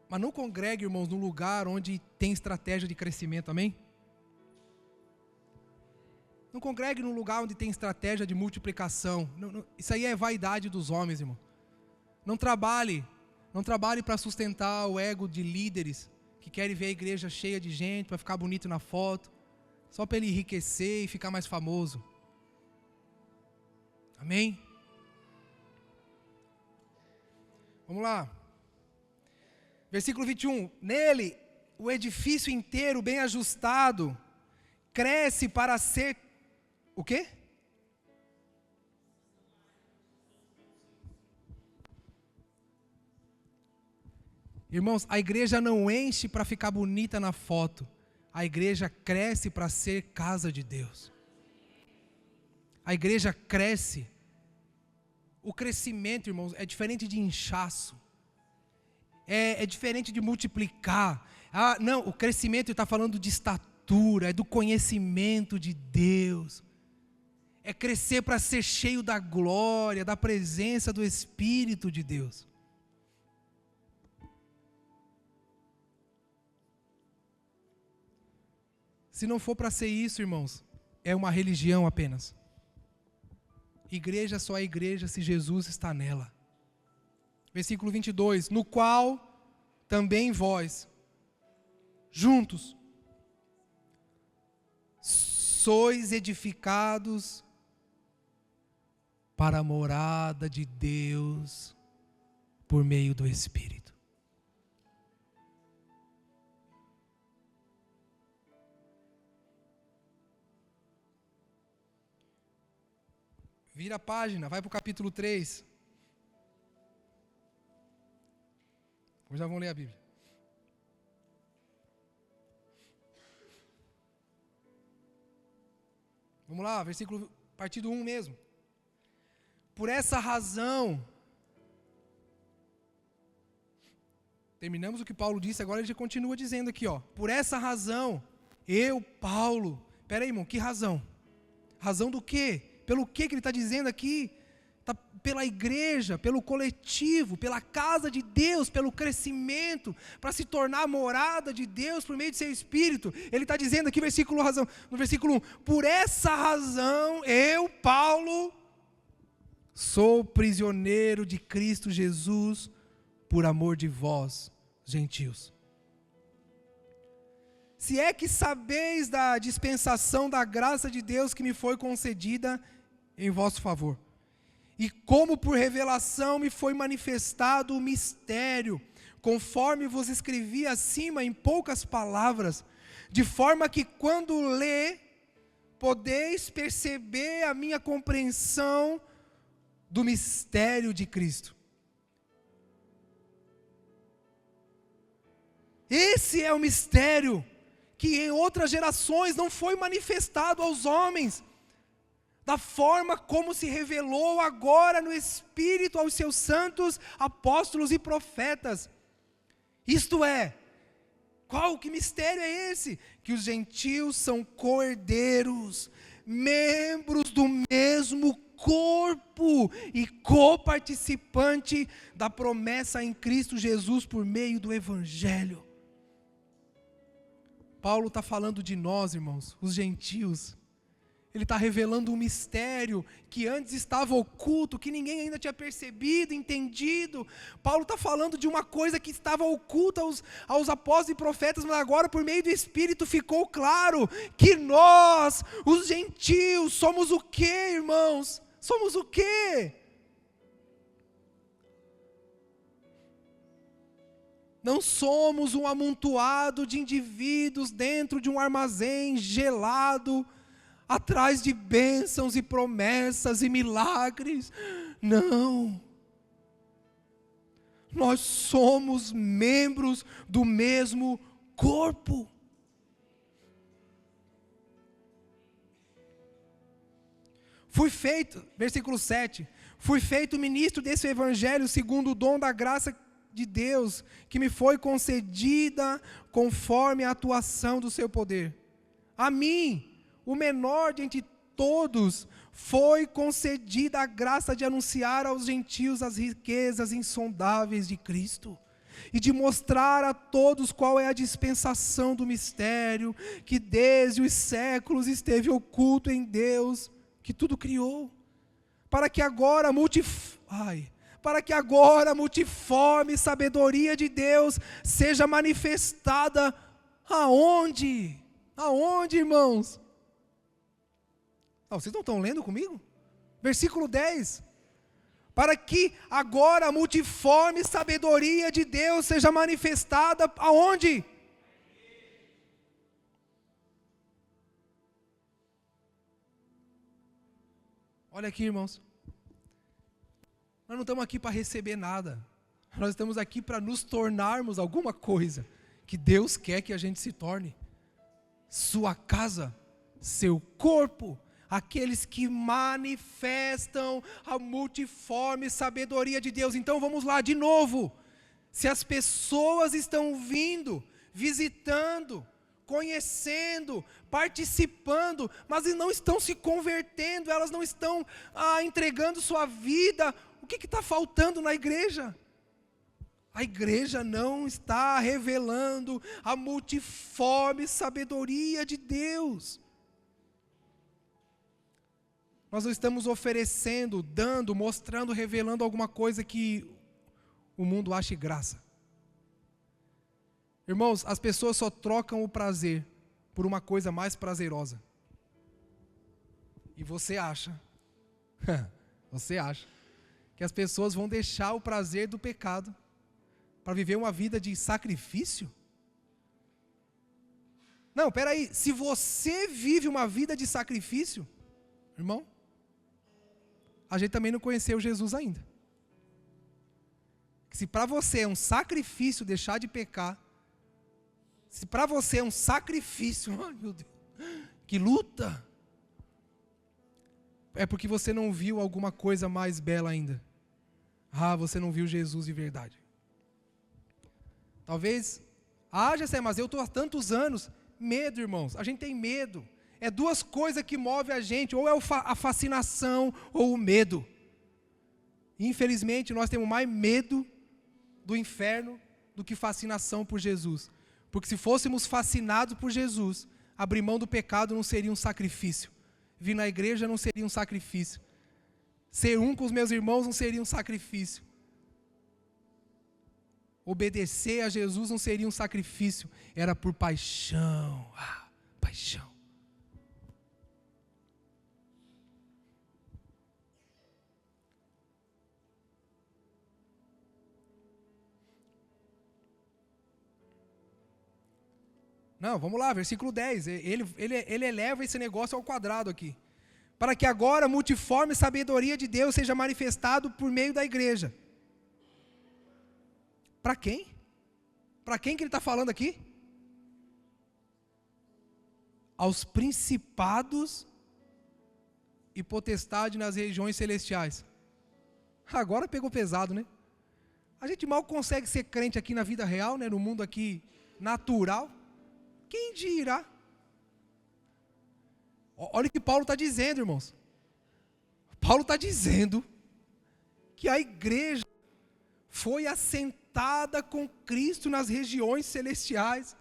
Mas não congregue, irmãos, num lugar onde tem estratégia de crescimento, amém? Não congregue num lugar onde tem estratégia de multiplicação. Isso aí é vaidade dos homens, irmão. Não trabalhe para sustentar o ego de líderes que querem ver a igreja cheia de gente para ficar bonito na foto, só para ele enriquecer e ficar mais famoso. Amém? Vamos lá. Versículo 21. Nele, o edifício inteiro, bem ajustado, cresce para ser... O quê? Irmãos, a igreja não enche para ficar bonita na foto. A igreja cresce para ser casa de Deus. A igreja cresce. O crescimento, irmãos, é diferente de inchaço. É diferente de multiplicar. Não, o crescimento está falando de estatura. estatura, é do conhecimento de Deus. É crescer para ser cheio da glória, da presença do Espírito de Deus. Se não for para ser isso, irmãos, é uma religião apenas. Igreja só é igreja se Jesus está nela. Versículo 22, no qual também vós, juntos, sois edificados para a morada de Deus por meio do Espírito. Vira a página, vai para o capítulo 3. Já vão ler a Bíblia. Vamos lá, versículo, partido 1 mesmo. Por essa razão, terminamos o que Paulo disse, agora ele já continua dizendo aqui, ó. Por essa razão, eu, Paulo, peraí, irmão, que razão? Razão do quê? Pelo que ele está dizendo aqui? Tá pela igreja, pelo coletivo, pela casa de Deus, pelo crescimento, para se tornar a morada de Deus por meio de seu Espírito. Ele está dizendo aqui no versículo 1, por essa razão, eu, Paulo, sou prisioneiro de Cristo Jesus, por amor de vós, gentios. Se é que sabeis da dispensação da graça de Deus que me foi concedida em vosso favor, e como por revelação me foi manifestado o mistério, conforme vos escrevi acima em poucas palavras, de forma que quando lê, podeis perceber a minha compreensão do mistério de Cristo. Esse é o mistério que em outras gerações não foi manifestado aos homens, da forma como se revelou agora no Espírito aos seus santos apóstolos e profetas. Isto é, que mistério é esse? Que os gentios são co-herdeiros, membros do mesmo corpo e coparticipante da promessa em Cristo Jesus por meio do Evangelho. Paulo está falando de nós, irmãos, os gentios. Ele está revelando um mistério que antes estava oculto, que ninguém ainda tinha percebido, entendido. Paulo está falando de uma coisa que estava oculta aos apóstolos e profetas, mas agora por meio do Espírito ficou claro que nós, os gentios, somos o quê, irmãos? Somos o quê? Não somos um amontoado de indivíduos dentro de um armazém gelado, atrás de bênçãos e promessas e milagres. Não. Nós somos membros do mesmo corpo. Fui feito, versículo 7, fui feito ministro desse evangelho segundo o dom da graça de Deus, que me foi concedida conforme a atuação do seu poder. A mim, o menor de entre todos, foi concedida a graça de anunciar aos gentios as riquezas insondáveis de Cristo, e de mostrar a todos qual é a dispensação do mistério, que desde os séculos esteve oculto em Deus, que tudo criou, para que agora a multiforme sabedoria de Deus seja manifestada aonde? Aonde, irmãos? Vocês não estão lendo comigo? Versículo 10. Para que agora a multiforme sabedoria de Deus seja manifestada aonde? Olha aqui, irmãos. Nós não estamos aqui para receber nada. Nós estamos aqui para nos tornarmos alguma coisa que Deus quer que a gente se torne. Sua casa, seu corpo, aqueles que manifestam a multiforme sabedoria de Deus. Então vamos lá, de novo. Se as pessoas estão vindo, visitando, conhecendo, participando, mas não estão se convertendo, elas não estão entregando sua vida. O que está faltando na igreja? A igreja não está revelando a multiforme sabedoria de Deus. Nós não estamos oferecendo, dando, mostrando, revelando alguma coisa que o mundo ache graça. Irmãos, as pessoas só trocam o prazer por uma coisa mais prazerosa. E você acha que as pessoas vão deixar o prazer do pecado para viver uma vida de sacrifício? Não, peraí, se você vive uma vida de sacrifício, irmão, a gente também não conheceu Jesus ainda. Se para você é um sacrifício deixar de pecar, se para você é um sacrifício, ai meu Deus, que luta, é porque você não viu alguma coisa mais bela ainda. Você não viu Jesus de verdade. Talvez, Jessé, mas eu estou há tantos anos. Medo, irmãos, a gente tem medo. É duas coisas que movem a gente, ou é a fascinação ou o medo. Infelizmente, nós temos mais medo do inferno do que fascinação por Jesus. Porque se fôssemos fascinados por Jesus, abrir mão do pecado não seria um sacrifício. Vir na igreja não seria um sacrifício. Ser um com os meus irmãos não seria um sacrifício. Obedecer a Jesus não seria um sacrifício. Era por paixão. Paixão. Não, vamos lá, versículo 10, ele eleva esse negócio ao quadrado aqui. Para que agora a multiforme sabedoria de Deus seja manifestado por meio da igreja. Para quem? Para quem que ele está falando aqui? Aos principados e potestade nas regiões celestiais. Agora pegou pesado, né? A gente mal consegue ser crente aqui na vida real, né? No mundo aqui natural. Quem dirá? Olha o que Paulo está dizendo, irmãos. Paulo está dizendo que a igreja foi assentada com Cristo nas regiões celestiais,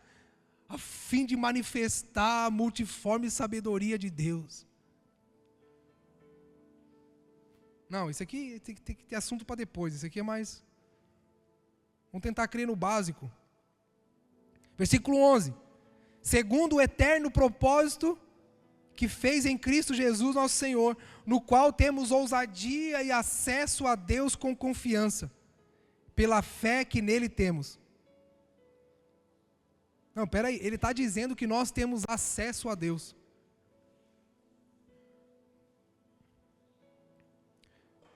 a fim de manifestar a multiforme sabedoria de Deus. Não, isso aqui tem que ter assunto para depois, isso aqui é mais... Vamos tentar crer no básico. Versículo 11. Segundo o eterno propósito que fez em Cristo Jesus nosso Senhor, no qual temos ousadia e acesso a Deus com confiança, pela fé que nele temos. Não, peraí, ele está dizendo que nós temos acesso a Deus.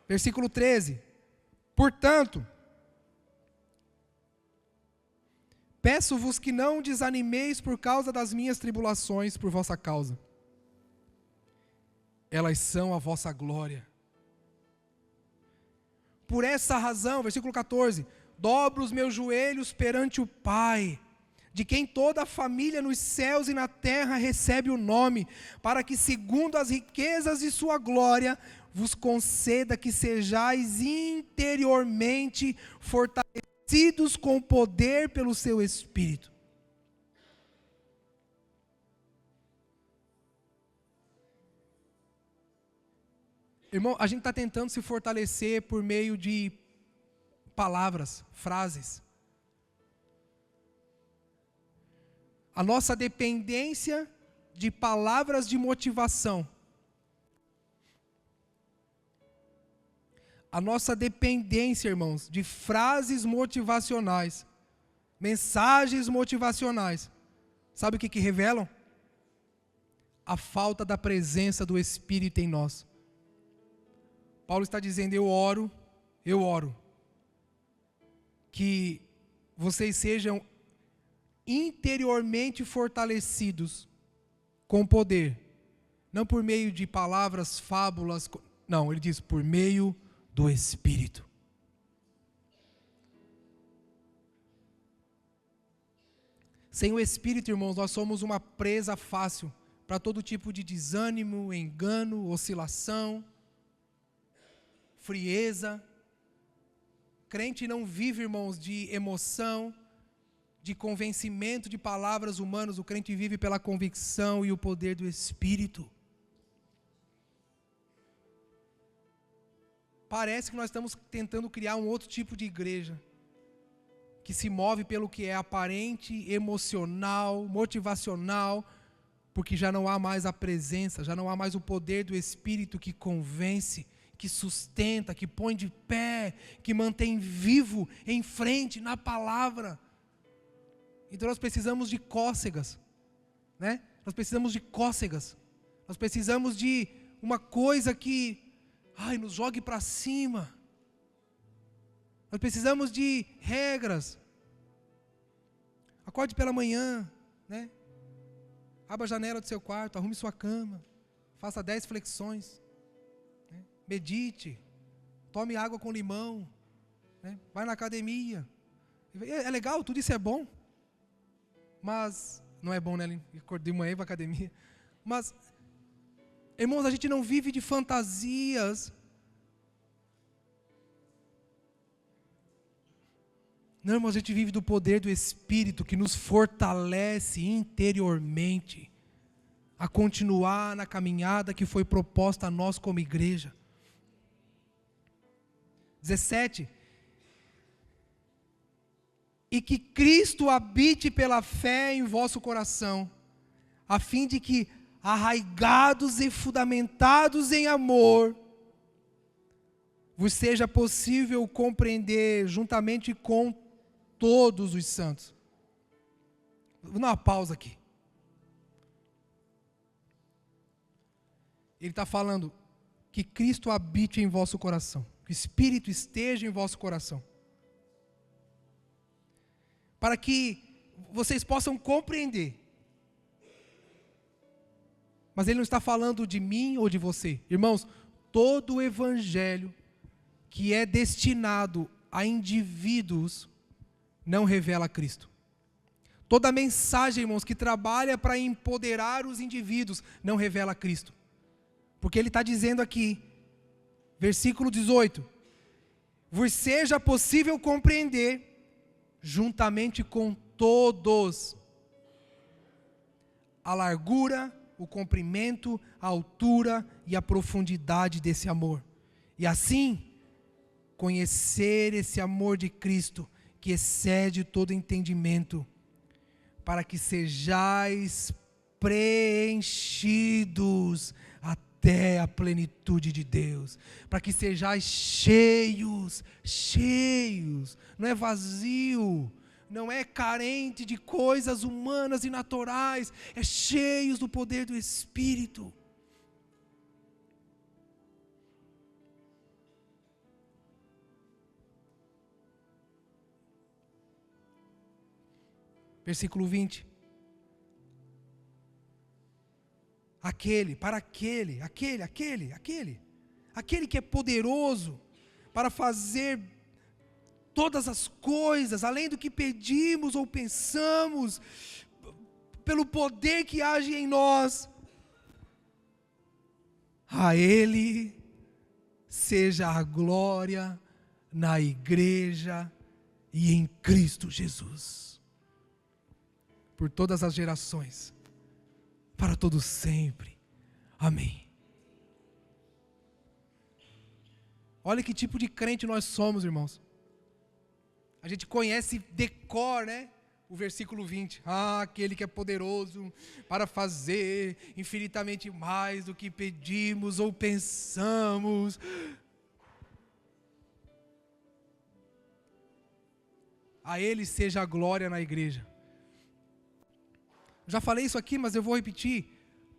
Versículo 13. Portanto, peço-vos que não desanimeis por causa das minhas tribulações por vossa causa. Elas são a vossa glória. Por essa razão, versículo 14, dobro os meus joelhos perante o Pai, de quem toda a família nos céus e na terra recebe o nome, para que segundo as riquezas de sua glória, vos conceda que sejais interiormente fortalecidos com poder pelo seu Espírito. Irmão, a gente está tentando se fortalecer por meio de palavras, frases. A nossa dependência de palavras de motivação. A nossa dependência, irmãos, de frases motivacionais, mensagens motivacionais. Sabe o que revelam? A falta da presença do Espírito em nós. Paulo está dizendo, eu oro, que vocês sejam interiormente fortalecidos com poder, não por meio de palavras, fábulas, não, ele diz, por meio do Espírito. Sem o Espírito, irmãos, nós somos uma presa fácil para todo tipo de desânimo, engano, oscilação, frieza. Crente não vive, irmãos, de emoção, de convencimento de palavras humanas. O crente vive pela convicção e o poder do Espírito. Parece que nós estamos tentando criar um outro tipo de igreja, que se move pelo que é aparente, emocional, motivacional, porque já não há mais a presença, já não há mais o poder do Espírito que convence, que sustenta, que põe de pé, que mantém vivo em frente na palavra. Então nós precisamos de cócegas, né? Nós precisamos de cócegas. Nós precisamos de uma coisa que, nos jogue para cima. Nós precisamos de regras. Acorde pela manhã, né? Abra a janela do seu quarto, arrume sua cama, faça 10 flexões, né? Medite, tome água com limão, né? Vai na academia. É legal, tudo isso é bom, mas não é bom, né? Acordei de manhã para a academia. Mas, irmãos, a gente não vive de fantasias. Não, irmãos, a gente vive do poder do Espírito que nos fortalece interiormente a continuar na caminhada que foi proposta a nós como igreja. 17. E que Cristo habite pela fé em vosso coração, a fim de que, arraigados e fundamentados em amor, vos seja possível compreender juntamente com todos os santos. Vou dar uma pausa aqui. Ele está falando que Cristo habite em vosso coração, que o Espírito esteja em vosso coração, para que vocês possam compreender. Mas ele não está falando de mim ou de você. Irmãos, todo o evangelho que é destinado a indivíduos não revela Cristo. Toda a mensagem, irmãos, que trabalha para empoderar os indivíduos não revela Cristo. Porque ele está dizendo aqui, versículo 18: vos seja possível compreender, juntamente com todos, a largura, o comprimento, a altura e a profundidade desse amor. E assim, conhecer esse amor de Cristo, que excede todo entendimento, para que sejais preenchidos até a plenitude de Deus, para que sejais cheios, não é vazio, não é carente de coisas humanas e naturais, é cheios do poder do Espírito. Versículo 20. Aquele que é poderoso para fazer todas as coisas, além do que pedimos ou pensamos, pelo poder que age em nós, a Ele seja a glória na igreja e em Cristo Jesus, por todas as gerações, para todos sempre. Amém. Olha que tipo de crente nós somos, irmãos. A gente conhece de cor, né? O versículo 20. Aquele que é poderoso para fazer infinitamente mais do que pedimos ou pensamos. A Ele seja a glória na igreja. Já falei isso aqui, mas eu vou repetir.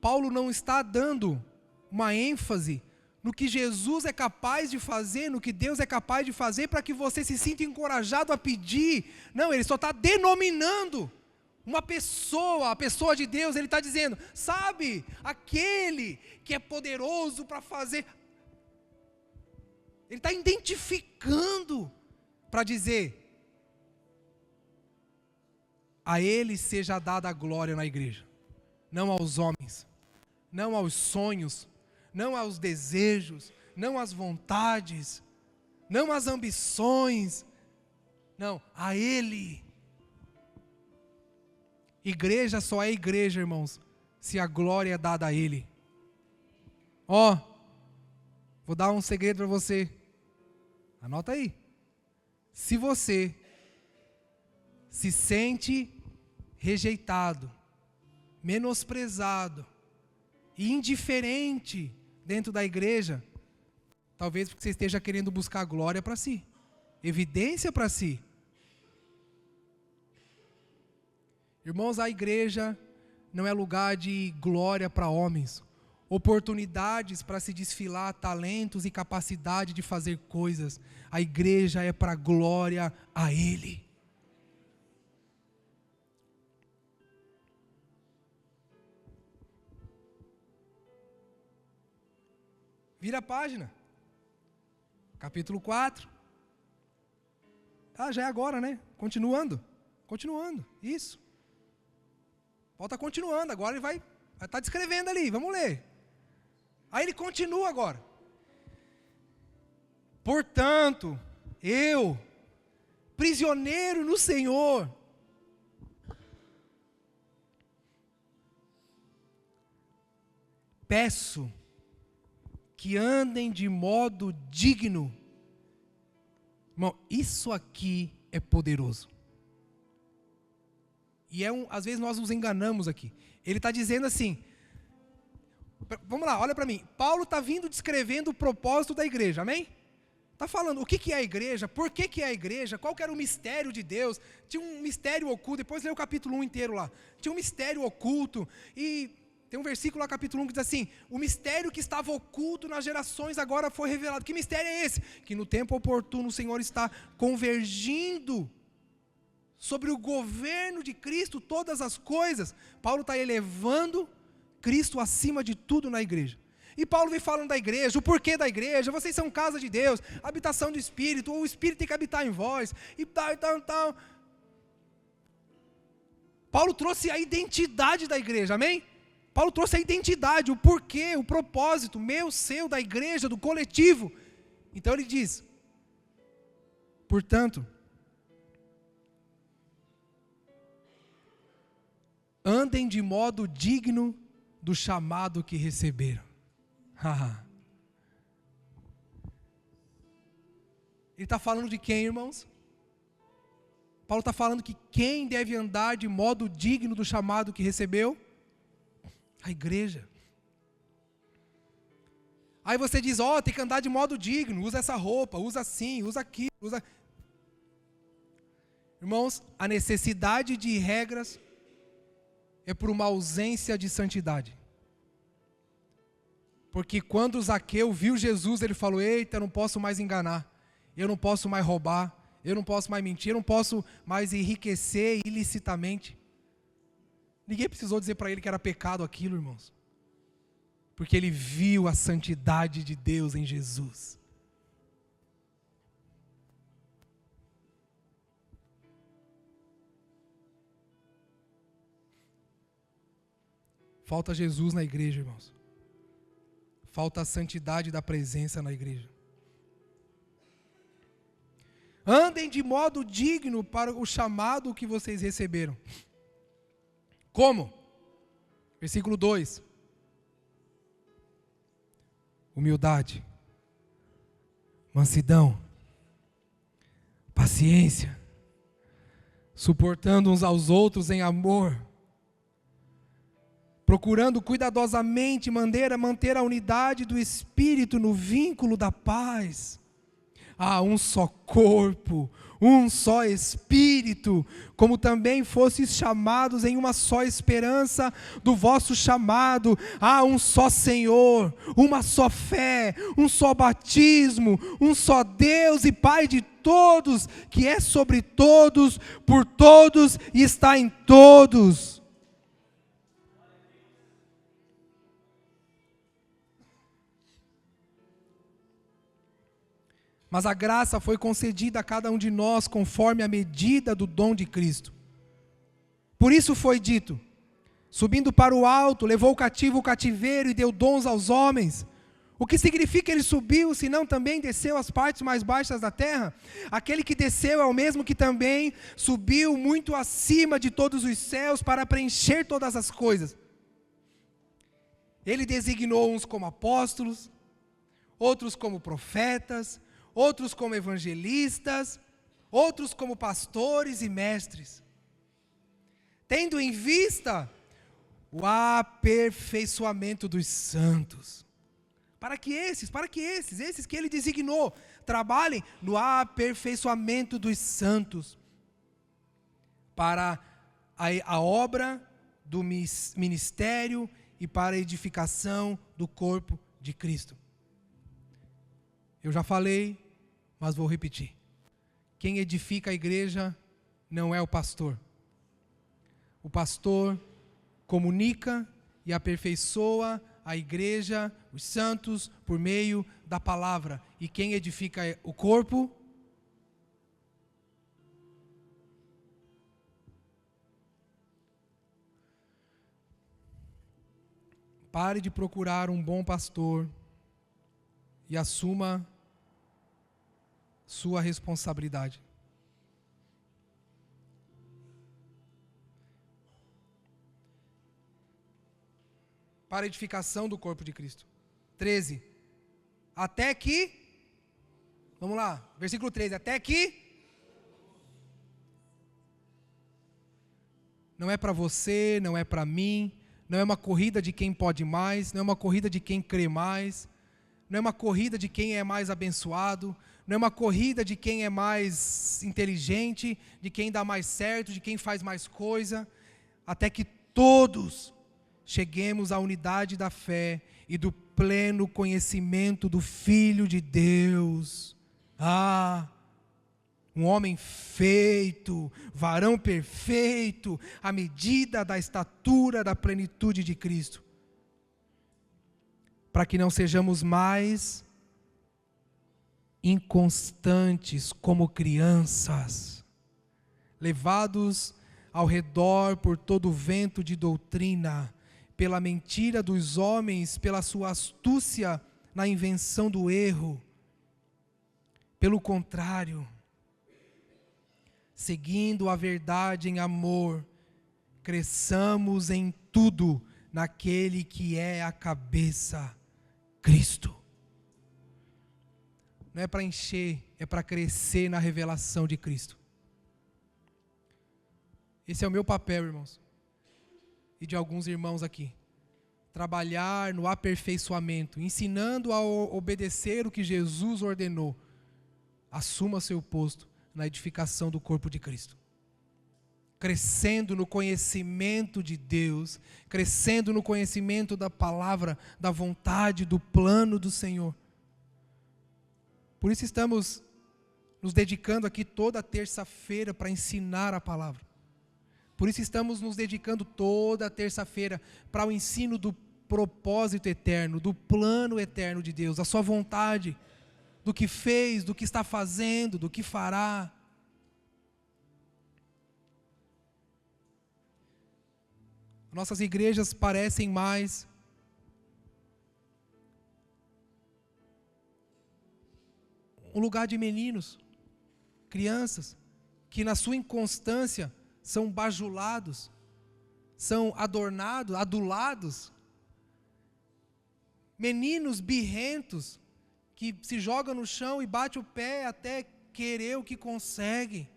Paulo não está dando uma ênfase no que Jesus é capaz de fazer, no que Deus é capaz de fazer, para que você se sinta encorajado a pedir. Não, ele só está denominando uma pessoa, a pessoa de Deus. Ele está dizendo, sabe, aquele que é poderoso para fazer. Ele está identificando para dizer, a Ele seja dada a glória na igreja, não aos homens, não aos sonhos, não aos desejos, não às vontades, não às ambições, não, a Ele. Igreja só é igreja, irmãos, se a glória é dada a Ele. Ó, vou dar um segredo para você, anota aí. Se você se sente rejeitado, menosprezado, indiferente dentro da igreja, talvez porque você esteja querendo buscar glória para si, evidência para si. Irmãos, a igreja não é lugar de glória para homens, oportunidades para se desfilar talentos e capacidade de fazer coisas. A igreja é para glória a Ele. Vira a página. Capítulo 4. Já é agora, né? Continuando. Isso. Paulo está continuando, agora ele vai estar descrevendo ali, vamos ler. Aí ele continua agora. Portanto, eu, prisioneiro no Senhor, peço que andem de modo digno. Irmão, isso aqui é poderoso. E às vezes nós nos enganamos aqui. Ele está dizendo assim, vamos lá, olha para mim. Paulo está vindo descrevendo o propósito da igreja, amém? Está falando o que é a igreja, por que é a igreja, qual que era o mistério de Deus. Tinha um mistério oculto, depois lê o capítulo 1 inteiro lá. Tinha um mistério oculto e tem um versículo lá, capítulo 1, que diz assim, o mistério que estava oculto nas gerações agora foi revelado. Que mistério é esse? Que no tempo oportuno o Senhor está convergindo sobre o governo de Cristo todas as coisas. Paulo está elevando Cristo acima de tudo na igreja. E Paulo vem falando da igreja, o porquê da igreja, vocês são casa de Deus, habitação do Espírito, o Espírito tem que habitar em vós, e tal. Paulo trouxe a identidade da igreja, amém? Paulo trouxe a identidade, o porquê, o propósito, meu, seu, da igreja, do coletivo. Então ele diz, portanto, andem de modo digno do chamado que receberam. Ele está falando de quem, irmãos? Paulo está falando que quem deve andar de modo digno do chamado que recebeu? A igreja. Aí você diz, tem que andar de modo digno, usa essa roupa, usa assim, usa aquilo, usa... Irmãos, a necessidade de regras é por uma ausência de santidade. Porque quando Zaqueu viu Jesus, ele falou, eita, eu não posso mais enganar, eu não posso mais roubar, eu não posso mais mentir, eu não posso mais enriquecer ilicitamente. Ninguém precisou dizer para ele que era pecado aquilo, irmãos. Porque ele viu a santidade de Deus em Jesus. Falta Jesus na igreja, irmãos. Falta a santidade da presença na igreja. Andem de modo digno para o chamado que vocês receberam. Como? Versículo 2. Humildade, mansidão, paciência, suportando uns aos outros em amor, procurando cuidadosamente manter a unidade do Espírito no vínculo da paz. Um só corpo, um só Espírito, como também fostes chamados em uma só esperança do vosso chamado. Um só Senhor, uma só fé, um só batismo, um só Deus e Pai de todos, que é sobre todos, por todos e está em todos. Mas a graça foi concedida a cada um de nós conforme a medida do dom de Cristo. Por isso foi dito: subindo para o alto, levou o cativo o cativeiro e deu dons aos homens. O que significa ele subiu, senão também desceu às partes mais baixas da terra? Aquele que desceu é o mesmo que também subiu muito acima de todos os céus para preencher todas as coisas. Ele designou uns como apóstolos, outros como profetas, outros como evangelistas, outros como pastores e mestres, tendo em vista o aperfeiçoamento dos santos, para que esses que ele designou, trabalhem no aperfeiçoamento dos santos, para a obra do ministério e para a edificação do corpo de Cristo. Eu já falei, mas vou repetir. Quem edifica a igreja não é o pastor. O pastor comunica e aperfeiçoa a igreja, os santos, por meio da palavra. E quem edifica o corpo? Pare de procurar um bom pastor e assuma sua responsabilidade. Para a edificação do corpo de Cristo. 13. Até que, vamos lá, versículo 13, até que, não é para você, não é para mim, não é uma corrida de quem pode mais, não é uma corrida de quem crê mais, não é uma corrida de quem é mais abençoado, não é uma corrida de quem é mais inteligente, de quem dá mais certo, de quem faz mais coisa, até que todos cheguemos à unidade da fé e do pleno conhecimento do Filho de Deus. Um homem feito, varão perfeito, à medida da estatura da plenitude de Cristo. Para que não sejamos mais inconstantes como crianças, levados ao redor por todo o vento de doutrina, pela mentira dos homens, pela sua astúcia na invenção do erro. Pelo contrário, seguindo a verdade em amor, cresçamos em tudo naquele que é a cabeça, Cristo. Não é para encher, é para crescer na revelação de Cristo. Esse é o meu papel, irmãos, e de alguns irmãos aqui. Trabalhar no aperfeiçoamento, ensinando a obedecer o que Jesus ordenou. Assuma seu posto na edificação do corpo de Cristo. Crescendo no conhecimento de Deus, crescendo no conhecimento da palavra, da vontade, do plano do Senhor. Por isso estamos nos dedicando aqui toda terça-feira para ensinar a palavra. Por isso estamos nos dedicando toda terça-feira para o ensino do propósito eterno, do plano eterno de Deus, a sua vontade, do que fez, do que está fazendo, do que fará. Nossas igrejas parecem mais um lugar de meninos, crianças, que na sua inconstância são bajulados, são adornados, adulados. Meninos birrentos, que se jogam no chão e bate o pé até querer o que consegue.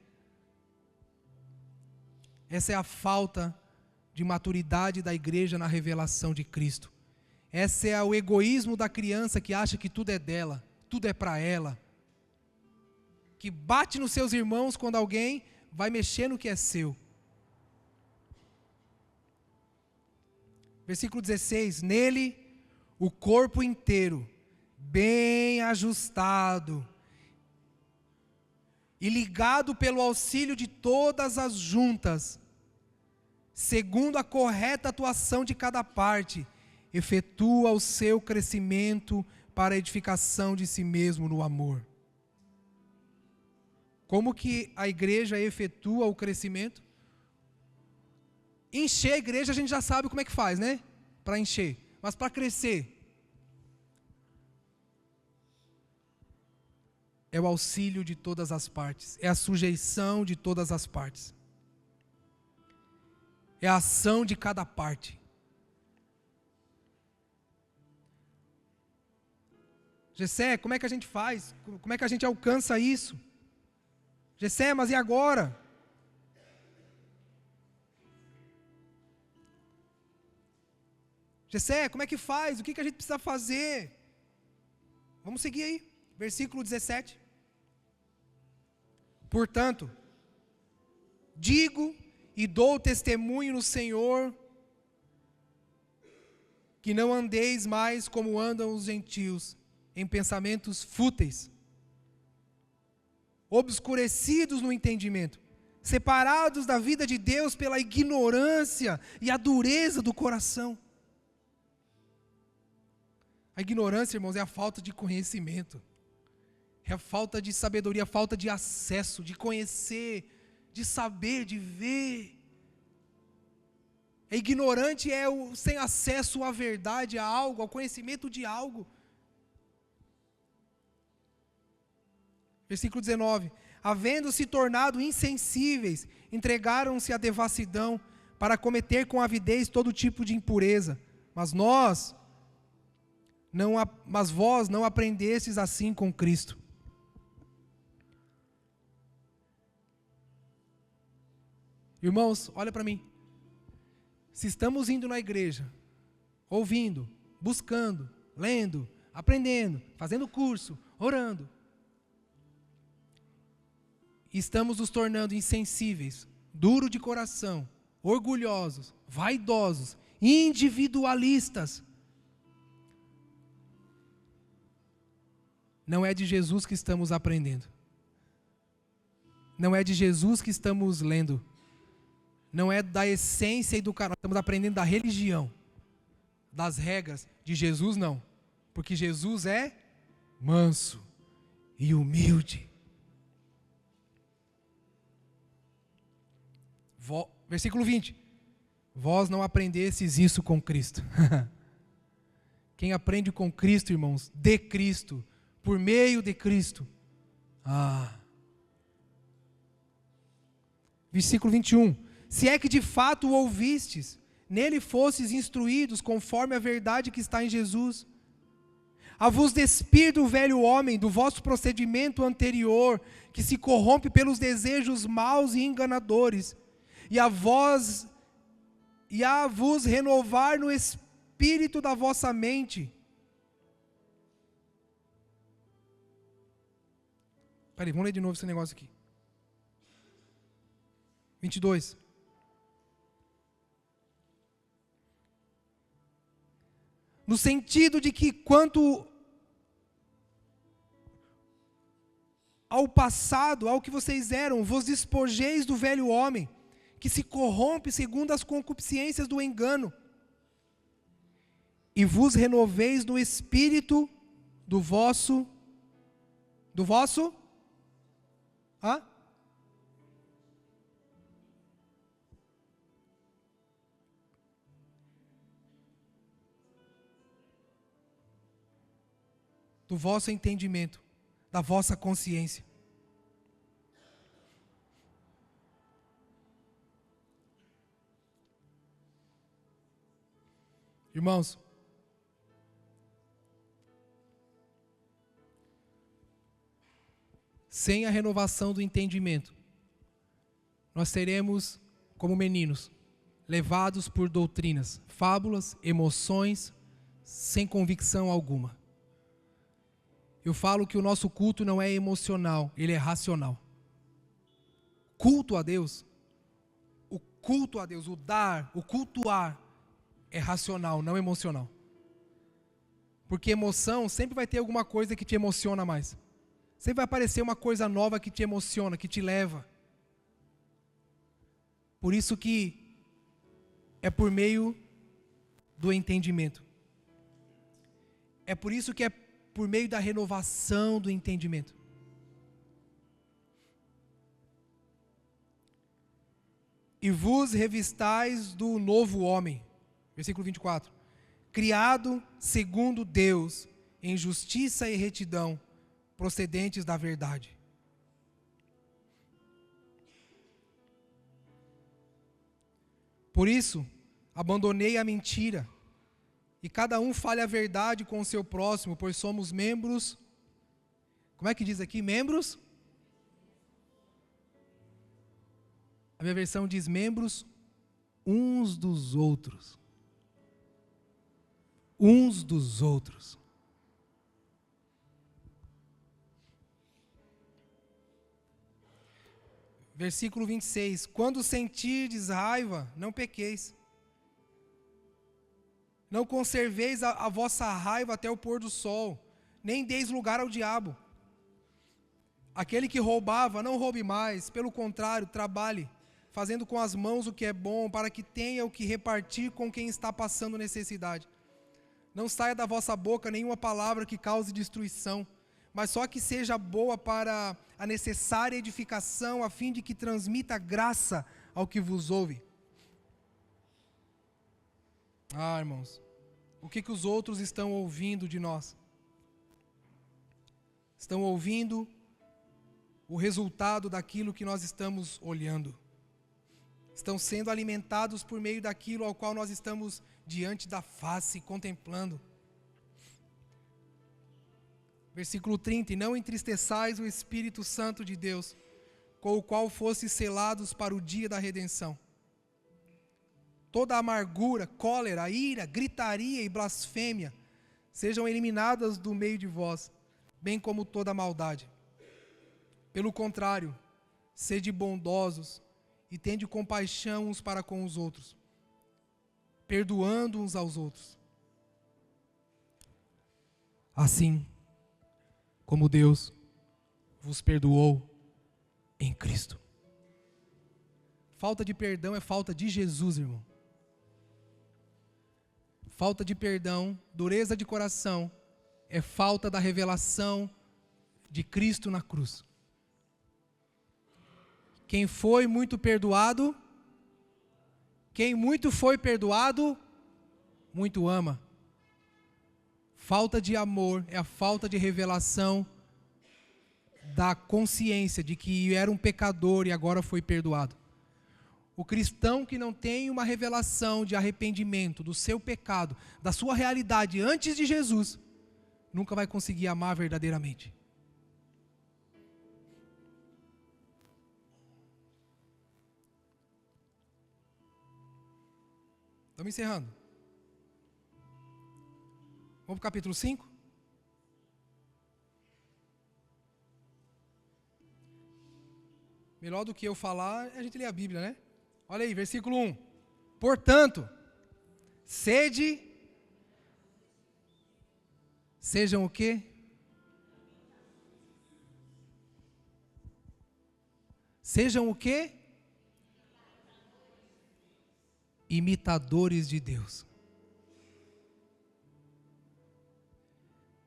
Essa é a falta de maturidade da igreja na revelação de Cristo. Esse é o egoísmo da criança que acha que tudo é dela, tudo é para ela. Que bate nos seus irmãos quando alguém vai mexer no que é seu. Versículo 16, nele o corpo inteiro, bem ajustado e ligado pelo auxílio de todas as juntas, segundo a correta atuação de cada parte, efetua o seu crescimento para a edificação de si mesmo no amor. Como que a igreja efetua o crescimento? Encher a igreja a gente já sabe como é que faz, né? Para encher. Mas para crescer, é o auxílio de todas as partes, é a sujeição de todas as partes, é a ação de cada parte. Gessé, como é que a gente faz? Como é que a gente alcança isso? Gessé, mas e agora? Gessé, como é que faz? O que a gente precisa fazer? Vamos seguir aí, versículo 17. Portanto, digo e dou testemunho no Senhor, que não andeis mais como andam os gentios, em pensamentos fúteis, obscurecidos no entendimento, separados da vida de Deus pela ignorância e a dureza do coração. A ignorância, irmãos, é a falta de conhecimento, é a falta de sabedoria, a falta de acesso, de conhecer, de saber, de ver. É ignorante, é o sem acesso à verdade, a algo, ao conhecimento de algo. Versículo 19. Havendo se tornado insensíveis, entregaram-se à devassidão, para cometer com avidez todo tipo de impureza. Mas vós não aprendestes assim com Cristo. Irmãos, olha para mim. Se estamos indo na igreja, ouvindo, buscando, lendo, aprendendo, fazendo curso, orando, estamos nos tornando insensíveis, duros de coração, orgulhosos, vaidosos, individualistas, não é de Jesus que estamos aprendendo. Não é de Jesus que estamos lendo. Não é da essência e do caráter. Estamos aprendendo da religião, das regras. De Jesus, não. Porque Jesus é manso e humilde. Versículo 20. Vós não aprendestes isso com Cristo. Quem aprende com Cristo, irmãos, de Cristo, por meio de Cristo. Versículo 21. Se é que de fato o ouvistes, nele fostes instruídos conforme a verdade que está em Jesus, a vos despir do velho homem, do vosso procedimento anterior, que se corrompe pelos desejos maus e enganadores, e a vos renovar no espírito da vossa mente. Peraí, vamos ler de novo esse negócio aqui. 22. No sentido de que quanto ao passado, ao que vocês eram, vos despojeis do velho homem, que se corrompe segundo as concupiscências do engano, e vos renoveis no espírito do vosso do vosso entendimento, da vossa consciência. Irmãos, sem a renovação do entendimento, nós seremos como meninos, levados por doutrinas, fábulas, emoções, sem convicção alguma. Eu falo que o nosso culto não é emocional, ele é racional. Culto a Deus, o dar, o cultuar, é racional, não emocional. Porque emoção sempre vai ter alguma coisa que te emociona mais. Sempre vai aparecer uma coisa nova que te emociona, que te leva. Por isso que é por meio do entendimento. É por isso que é por meio da renovação do entendimento. e vos revistais do novo homem. Versículo 24. Criado segundo Deus, em justiça e retidão, procedentes da verdade. Por isso, abandonei a mentira, e cada um fale a verdade com o seu próximo, pois somos membros. Como é que diz aqui? Membros? A minha versão diz membros uns dos outros. Uns dos outros. Versículo 26. Quando sentirdes raiva, não pequeis. Não conserveis a vossa raiva até o pôr do sol, nem deis lugar ao diabo. Aquele que roubava, não roube mais, pelo contrário, trabalhe, fazendo com as mãos o que é bom, para que tenha o que repartir com quem está passando necessidade. Não saia da vossa boca nenhuma palavra que cause destruição, mas só que seja boa para a necessária edificação, a fim de que transmita graça ao que vos ouve. Ah, irmãos, o que os outros estão ouvindo de nós? Estão ouvindo o resultado daquilo que nós estamos olhando. Estão sendo alimentados por meio daquilo ao qual nós estamos diante da face, contemplando. Versículo 30, e não entristeçais o Espírito Santo de Deus, com o qual fostes selados para o dia da redenção. Toda amargura, cólera, ira, gritaria e blasfêmia sejam eliminadas do meio de vós, bem como toda maldade. Pelo contrário, sede bondosos e tende compaixão uns para com os outros, perdoando uns aos outros. Assim como Deus vos perdoou em Cristo. Falta de perdão é falta de Jesus, irmão. Falta de perdão, dureza de coração, é falta da revelação de Cristo na cruz. Quem foi muito perdoado, quem muito foi perdoado, muito ama. Falta de amor é a falta de revelação da consciência de que era um pecador e agora foi perdoado. O cristão que não tem uma revelação de arrependimento do seu pecado, da sua realidade antes de Jesus, nunca vai conseguir amar verdadeiramente. Estamos encerrando. Vamos para o capítulo 5? Melhor do que eu falar, a gente lê a Bíblia, né? Olha aí, versículo 1. Portanto, sejam o quê? Sejam o quê? Imitadores de Deus.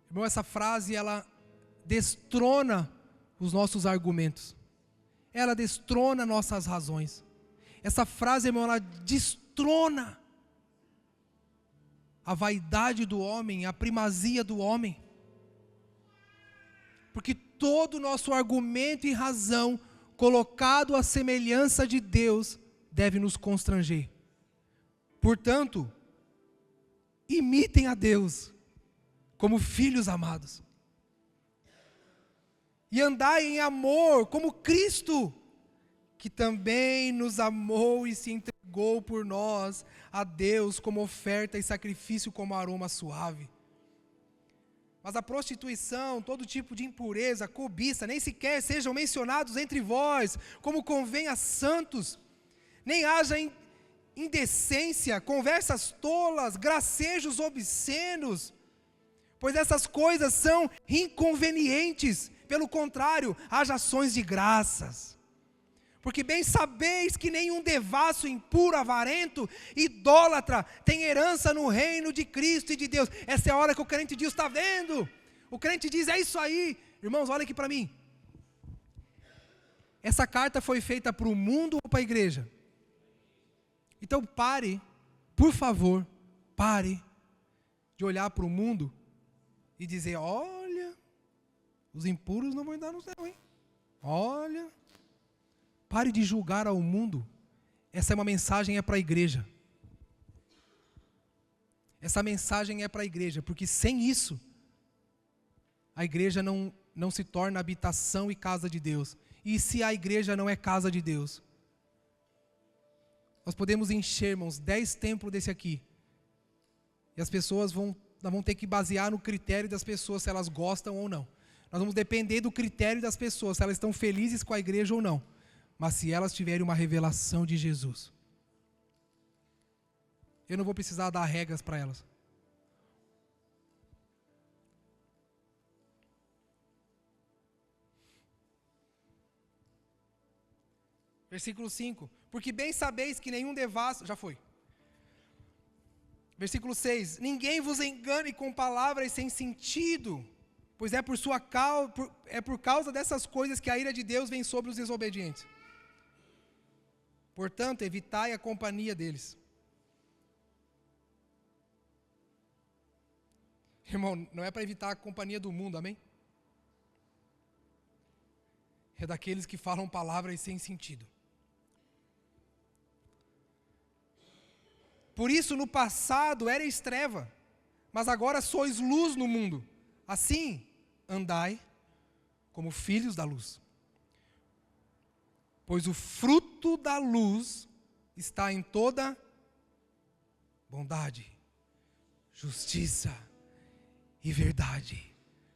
Irmão, essa frase, ela destrona os nossos argumentos. Ela destrona nossas razões. Essa frase, irmão, ela destrona a vaidade do homem, a primazia do homem. Porque todo o nosso argumento e razão colocado à semelhança de Deus deve nos constranger. Portanto, imitem a Deus como filhos amados. E andai em amor como Cristo, que também nos amou e se entregou por nós a Deus como oferta e sacrifício como aroma suave. Mas a prostituição, todo tipo de impureza, cobiça, nem sequer sejam mencionados entre vós, como convém a santos, nem haja indecência, conversas tolas, gracejos obscenos, pois essas coisas são inconvenientes. Pelo contrário, haja ações de graças. Porque bem sabeis que nenhum devasso, impuro, avarento, idólatra, tem herança no reino de Cristo e de Deus. Essa é a hora que o crente diz, está vendo? O crente diz, é isso aí. Irmãos, olha aqui para mim. Essa carta foi feita para o mundo ou para a igreja? Então pare, por favor, pare de olhar para o mundo e dizer, olha, os impuros não vão entrar no céu, hein? Olha, pare de julgar ao mundo. Essa é uma mensagem para a igreja. Essa mensagem é para a igreja, porque sem isso, a igreja não se torna habitação e casa de Deus. E se a igreja não é casa de Deus? Nós podemos encher, irmãos, 10 templos desse aqui. E as pessoas vão ter que basear no critério das pessoas, se elas gostam ou não. Nós vamos depender do critério das pessoas, se elas estão felizes com a igreja ou não. Mas se elas tiverem uma revelação de Jesus, eu não vou precisar dar regras para elas. Versículo 5. Porque bem sabeis que nenhum devasso... Já foi. Versículo 6. Ninguém vos engane com palavras sem sentido, pois é por causa dessas coisas que a ira de Deus vem sobre os desobedientes. Portanto, evitai a companhia deles. Irmão, não é para evitar a companhia do mundo, amém? É daqueles que falam palavras sem sentido. Por isso, no passado erais treva, mas agora sois luz no mundo. Assim, andai como filhos da luz. Pois o fruto da luz está em toda bondade, justiça e verdade.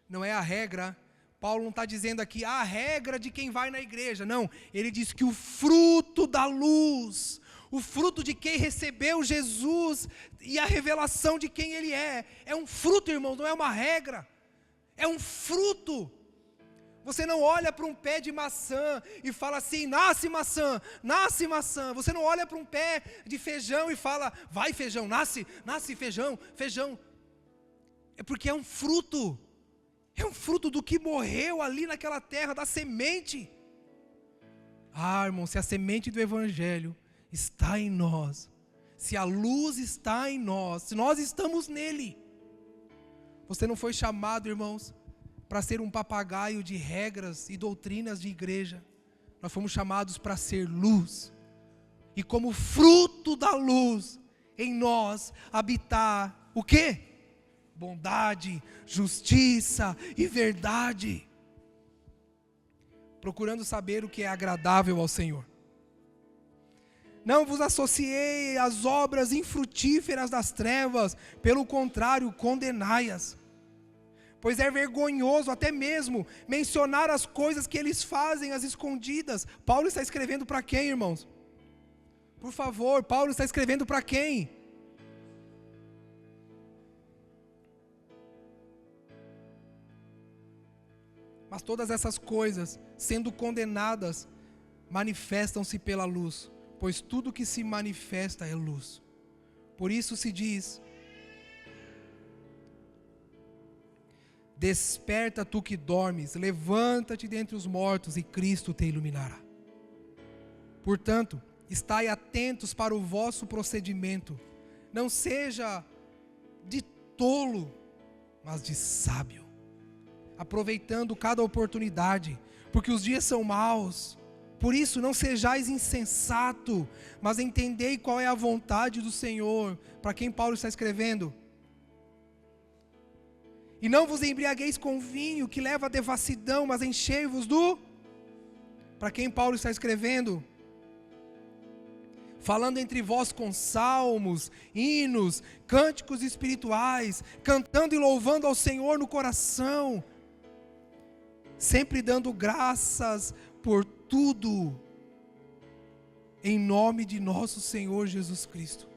Não é a regra. Paulo não está dizendo aqui a regra de quem vai na igreja. Não, ele diz que o fruto da luz, o fruto de quem recebeu Jesus e a revelação de quem Ele é um fruto, irmão, não é uma regra, é um fruto. Você não olha para um pé de maçã e fala assim, nasce maçã, nasce maçã. Você não olha para um pé de feijão e fala, vai feijão, nasce feijão, feijão. É porque é um fruto do que morreu ali naquela terra, da semente. Ah, irmão, se a semente do Evangelho está em nós, se a luz está em nós, se nós estamos nele, você não foi chamado, irmãos, para ser um papagaio de regras e doutrinas de igreja. Nós fomos chamados para ser luz, e como fruto da luz, em nós habitar o quê? Bondade, justiça e verdade, procurando saber o que é agradável ao Senhor. Não vos associei às obras infrutíferas das trevas, pelo contrário, condenai-as. Pois é vergonhoso até mesmo mencionar as coisas que eles fazem às escondidas. Paulo está escrevendo para quem, irmãos? Por favor, Paulo está escrevendo para quem? Mas todas essas coisas, sendo condenadas, manifestam-se pela luz, pois tudo que se manifesta é luz. Por isso se diz, desperta tu que dormes, levanta-te dentre os mortos e Cristo te iluminará. Portanto, estai atentos para o vosso procedimento, não seja de tolo, mas de sábio, aproveitando cada oportunidade, porque os dias são maus. Por isso não sejais insensato, mas entendei qual é a vontade do Senhor. Para quem Paulo está escrevendo? E não vos embriagueis com vinho, que leva à devassidão, mas enchei-vos do... Para quem Paulo está escrevendo? Falando entre vós com salmos, hinos, cânticos espirituais, cantando e louvando ao Senhor no coração, sempre dando graças por tudo, em nome de nosso Senhor Jesus Cristo.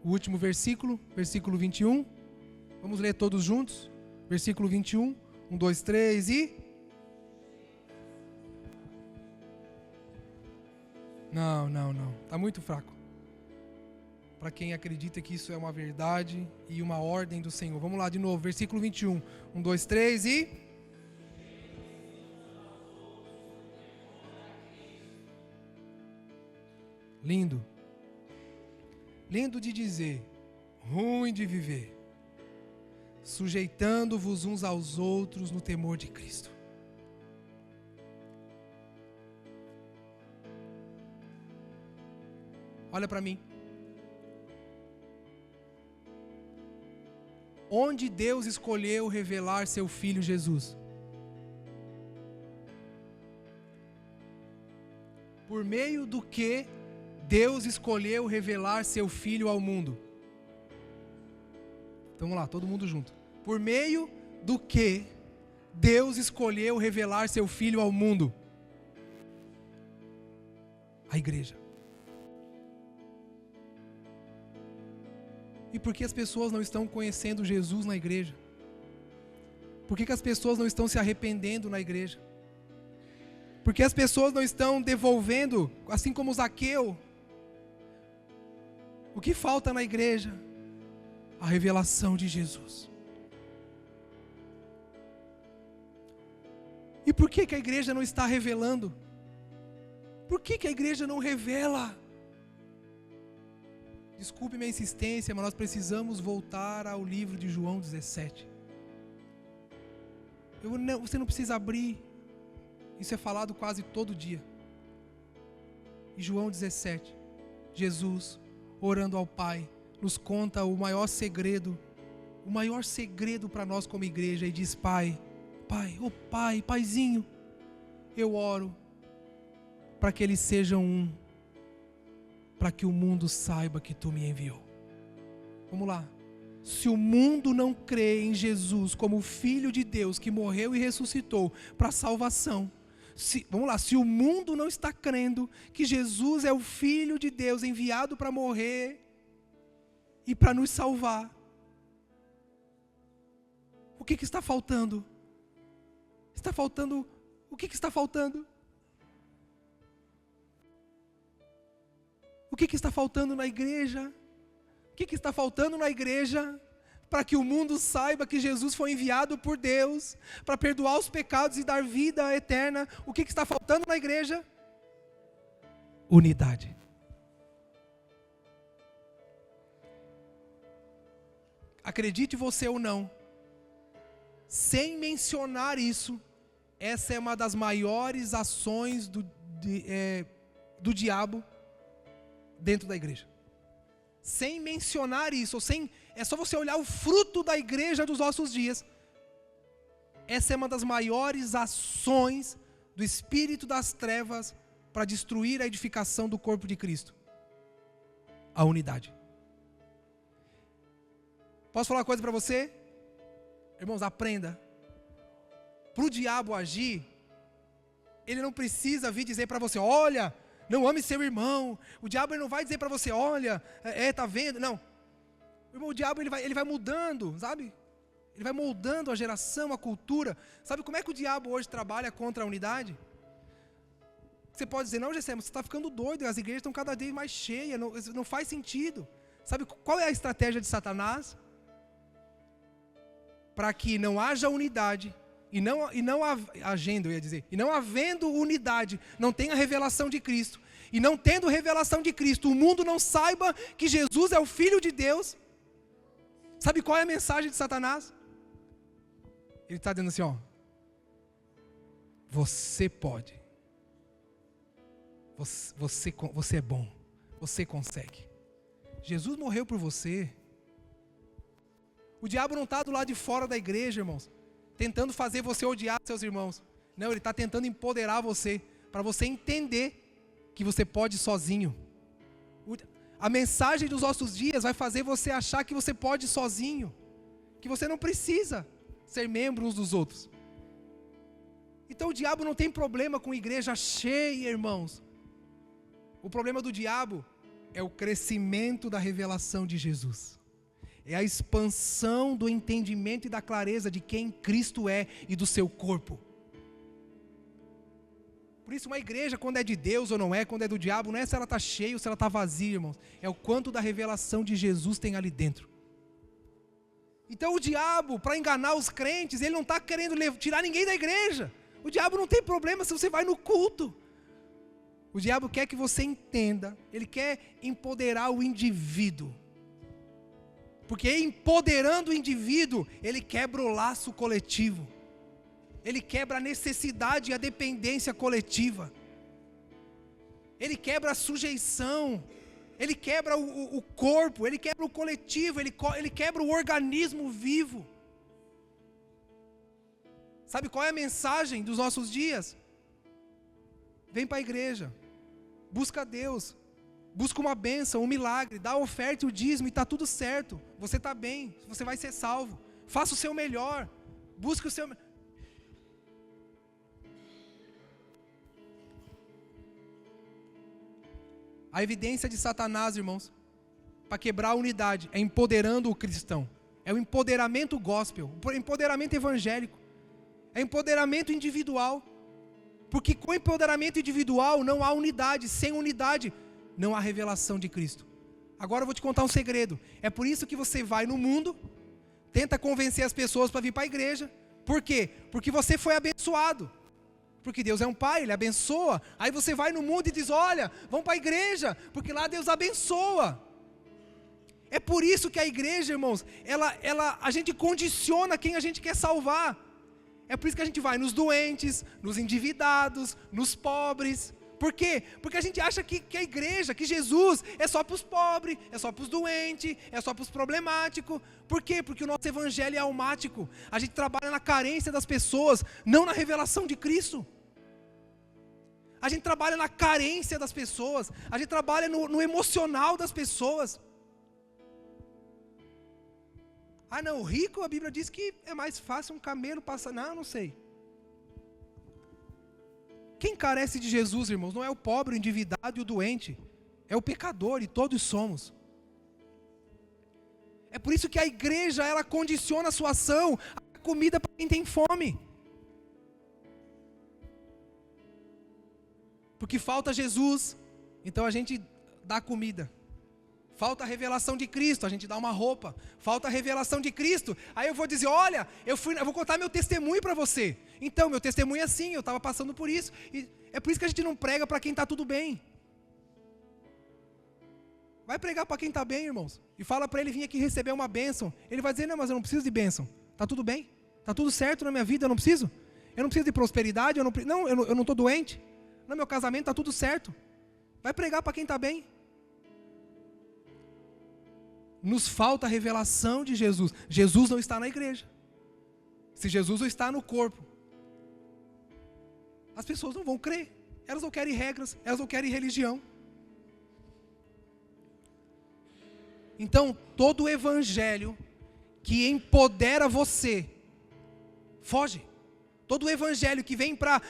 O último versículo, versículo 21. Vamos ler todos juntos? Versículo 21. 1, 2, 3 e... Não. Está muito fraco. Para quem acredita que isso é uma verdade e uma ordem do Senhor. Vamos lá de novo, versículo 21. 1, 2, 3 e... Lindo. Lindo de dizer, ruim de viver. Sujeitando-vos uns aos outros no temor de Cristo. Olha para mim. Onde Deus escolheu revelar seu Filho Jesus? Por meio do que Deus escolheu revelar seu Filho ao mundo? Então vamos lá, todo mundo junto. Por meio do que Deus escolheu revelar seu Filho ao mundo? A igreja. E por que as pessoas não estão conhecendo Jesus na igreja? Por que as pessoas não estão se arrependendo na igreja? Por que as pessoas não estão devolvendo, assim como Zaqueu? O que falta na igreja? A revelação de Jesus. E por que a igreja não está revelando? Por que a igreja não revela? Desculpe minha insistência, mas nós precisamos voltar ao livro de João 17. Você não precisa abrir. Isso é falado quase todo dia. Em João 17, Jesus, orando ao Pai, nos conta o maior segredo para nós como igreja, e diz: Pai, Paizinho, eu oro para que eles sejam um, para que o mundo saiba que tu me enviou. Vamos lá. Se o mundo não crê em Jesus como o Filho de Deus que morreu e ressuscitou para salvação, se o mundo não está crendo que Jesus é o Filho de Deus enviado para morrer e para nos salvar, o que está faltando? O que está faltando? O que está faltando na igreja? O que está faltando na igreja para que o mundo saiba que Jesus foi enviado por Deus para perdoar os pecados e dar vida eterna? O que está faltando na igreja? Unidade. Acredite você ou não, sem mencionar isso, essa é uma das maiores ações do diabo dentro da igreja. Sem mencionar isso, é só você olhar o fruto da igreja dos nossos dias. Essa é uma das maiores ações do espírito das trevas para destruir a edificação do corpo de Cristo. A unidade. Posso falar uma coisa para você? Irmãos, aprenda. Para o diabo agir, ele não precisa vir dizer para você: olha, não ame seu irmão. O diabo ele não vai dizer para você: olha, tá vendo? Não. Irmão, o diabo ele vai mudando, sabe? Ele vai moldando a geração, a cultura. Sabe como é que o diabo hoje trabalha contra a unidade? Você pode dizer: não, Gessé, você está ficando doido, as igrejas estão cada vez mais cheias, não faz sentido. Sabe qual é a estratégia de Satanás? Para que não haja unidade, e não havendo unidade, não tenha revelação de Cristo, e não tendo revelação de Cristo, o mundo não saiba que Jesus é o Filho de Deus. Sabe qual é a mensagem de Satanás? Ele está dizendo assim: ó, você pode, você é bom, você consegue. Jesus morreu por você. O diabo não está do lado de fora da igreja, irmãos, tentando fazer você odiar seus irmãos. Não, ele está tentando empoderar você, para você entender que você pode sozinho. A mensagem dos nossos dias vai fazer você achar que você pode sozinho, que você não precisa ser membro uns dos outros. Então o diabo não tem problema com igreja cheia, irmãos. O problema do diabo é o crescimento da revelação de Jesus. É a expansão do entendimento e da clareza de quem Cristo é e do seu corpo. Por isso uma igreja, quando é de Deus ou não é, quando é do diabo, não é se ela está cheia ou se ela está vazia, irmãos. É o quanto da revelação de Jesus tem ali dentro. Então o diabo, para enganar os crentes, ele não está querendo tirar ninguém da igreja. O diabo não tem problema se você vai no culto. O diabo quer que você entenda, ele quer empoderar o indivíduo. Porque empoderando o indivíduo, ele quebra o laço coletivo. Ele quebra a necessidade e a dependência coletiva. Ele quebra a sujeição. Ele quebra o corpo, ele quebra o coletivo, ele quebra o organismo vivo. Sabe qual é a mensagem dos nossos dias? Vem para a igreja, busca Deus, busca uma bênção, um milagre, dá a oferta e o dízimo e está tudo certo. Você está bem, você vai ser salvo. Faça o seu melhor, busque o seu... A evidência de Satanás, irmãos, para quebrar a unidade, é empoderando o cristão. É o empoderamento gospel, o empoderamento evangélico. É empoderamento individual. Porque com empoderamento individual não há unidade. Sem unidade não há revelação de Cristo. Agora eu vou te contar um segredo. É por isso que você vai no mundo, tenta convencer as pessoas para vir para a igreja. Por quê? Porque você foi abençoado. Porque Deus é um pai, Ele abençoa. Aí você vai no mundo e diz, olha, vamos para a igreja, porque lá Deus abençoa. É por isso que a igreja, irmãos, a gente condiciona quem a gente quer salvar. É por isso que a gente vai nos doentes, nos endividados, nos pobres. Por quê? Porque a gente acha que a igreja, que Jesus é só para os pobres, é só para os doentes, é só para os problemáticos. Por quê? Porque o nosso evangelho é almático. A gente trabalha na carência das pessoas, não na revelação de Cristo. A gente trabalha na carência das pessoas, a gente trabalha no emocional das pessoas. Ah não, o rico, a Bíblia diz que é mais fácil um camelo passar. Não sei. Quem carece de Jesus, irmãos, não é o pobre, o endividado e o doente. É o pecador, e todos somos. É por isso que a igreja, ela condiciona a sua ação a comida para quem tem fome. Porque falta Jesus, então a gente dá comida. Falta a revelação de Cristo, a gente dá uma roupa. Falta a revelação de Cristo, aí eu vou dizer, olha, eu vou contar meu testemunho para você. Então, meu testemunho é assim, eu estava passando por isso. E é por isso que a gente não prega para quem está tudo bem. Vai pregar para quem está bem, irmãos. E fala para ele vir aqui receber uma bênção. Ele vai dizer, não, mas eu não preciso de bênção. Está tudo bem? Está tudo certo na minha vida, eu não preciso? Eu não preciso de prosperidade, eu não estou doente. No meu casamento está tudo certo. Vai pregar para quem está bem. Nos falta a revelação de Jesus. Jesus não está na igreja. Se Jesus não está no corpo, as pessoas não vão crer. Elas não querem regras, elas não querem religião. Então, todo o evangelho que empodera você, foge. Todo o evangelho que vem para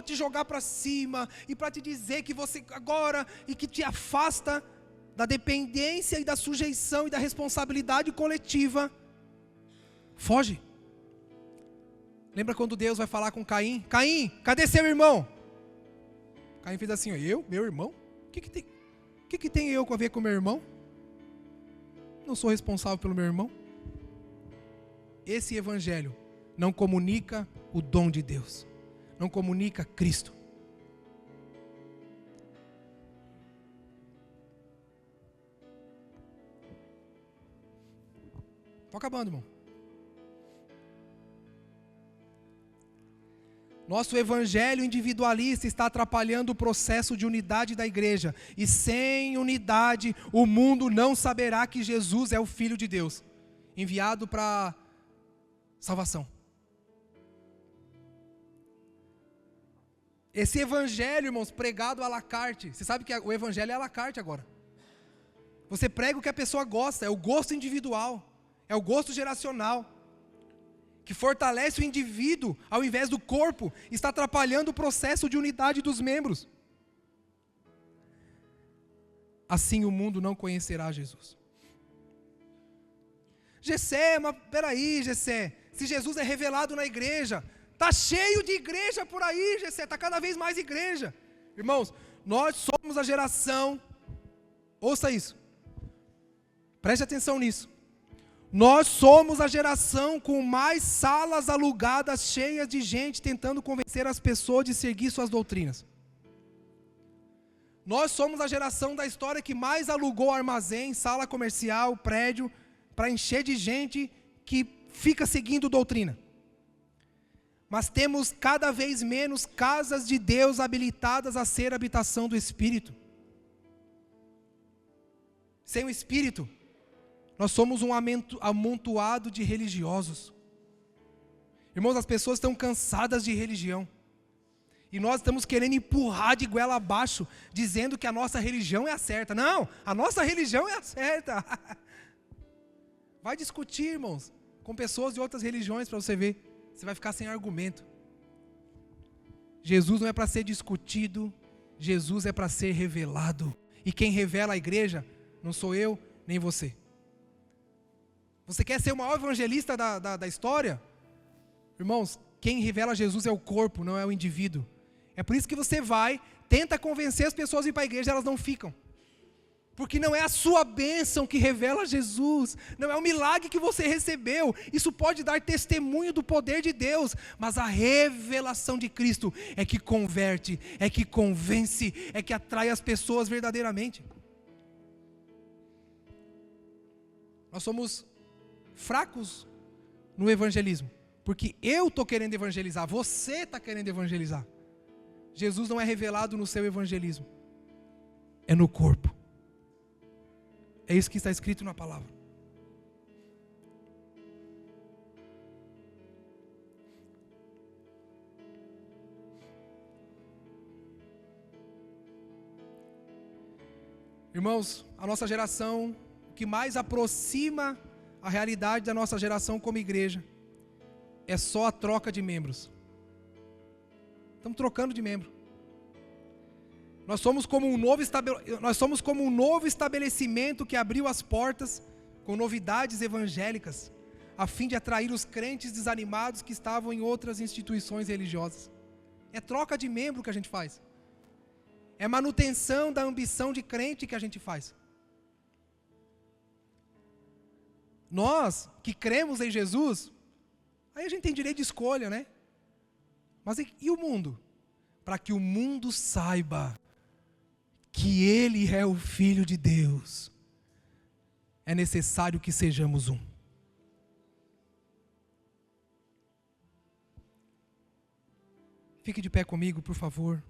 te jogar para cima e para te dizer que você agora, e que te afasta da dependência e da sujeição e da responsabilidade coletiva, foge. Lembra quando Deus vai falar com Caim? Caim, cadê seu irmão? Caim fez assim, meu irmão? O que tem eu a ver com meu irmão? Não sou responsável pelo meu irmão. Esse evangelho não comunica o dom de Deus, não comunica Cristo. Estou acabando, irmão. Nosso evangelho individualista está atrapalhando o processo de unidade da igreja. E sem unidade, o mundo não saberá que Jesus é o Filho de Deus, enviado para salvação. Esse evangelho, irmãos, pregado à la carte. Você sabe que o evangelho é à la carte agora. Você prega o que a pessoa gosta, é o gosto individual. É o gosto geracional, que fortalece o indivíduo ao invés do corpo, está atrapalhando o processo de unidade dos membros. Assim o mundo não conhecerá Jesus. Gessé, mas peraí, Gessé, se Jesus é revelado na igreja, está cheio de igreja por aí, Gessé, está cada vez mais igreja. Irmãos, nós somos a geração, ouça isso, preste atenção nisso. Nós somos a geração com mais salas alugadas cheias de gente tentando convencer as pessoas de seguir suas doutrinas. Nós somos a geração da história que mais alugou armazém, sala comercial, prédio, para encher de gente que fica seguindo doutrina. Mas temos cada vez menos casas de Deus habilitadas a ser habitação do Espírito. Sem o Espírito, nós somos um amontoado de religiosos. Irmãos, as pessoas estão cansadas de religião. E nós estamos querendo empurrar de goela abaixo, dizendo que a nossa religião é a certa. Não, a nossa religião é a certa. Vai discutir, irmãos, com pessoas de outras religiões para você ver. Você vai ficar sem argumento. Jesus não é para ser discutido, Jesus é para ser revelado. E quem revela a igreja não sou eu, nem você. Você quer ser o maior evangelista da história? Irmãos, quem revela Jesus é o corpo, não é o indivíduo. É por isso que você vai, tenta convencer as pessoas a ir para a igreja, elas não ficam. Porque não é a sua bênção que revela Jesus, não é o milagre que você recebeu. Isso pode dar testemunho do poder de Deus, mas a revelação de Cristo é que converte, é que convence, é que atrai as pessoas verdadeiramente. Nós somos fracos no evangelismo, porque eu estou querendo evangelizar, você está querendo evangelizar. Jesus não é revelado no seu evangelismo, é no corpo. É isso que está escrito na palavra. Irmãos, a nossa geração, o que mais aproxima a realidade da nossa geração como igreja, é só a troca de membros. Estamos trocando de membro. Nós somos como um novo estabelecimento que abriu as portas com novidades evangélicas, a fim de atrair os crentes desanimados que estavam em outras instituições religiosas. É troca de membro que a gente faz. É manutenção da ambição de crente que a gente faz. Nós que cremos em Jesus, aí a gente tem direito de escolha, né? Mas e o mundo? Para que o mundo saiba que Ele é o Filho de Deus, é necessário que sejamos um. Fique de pé comigo, por favor.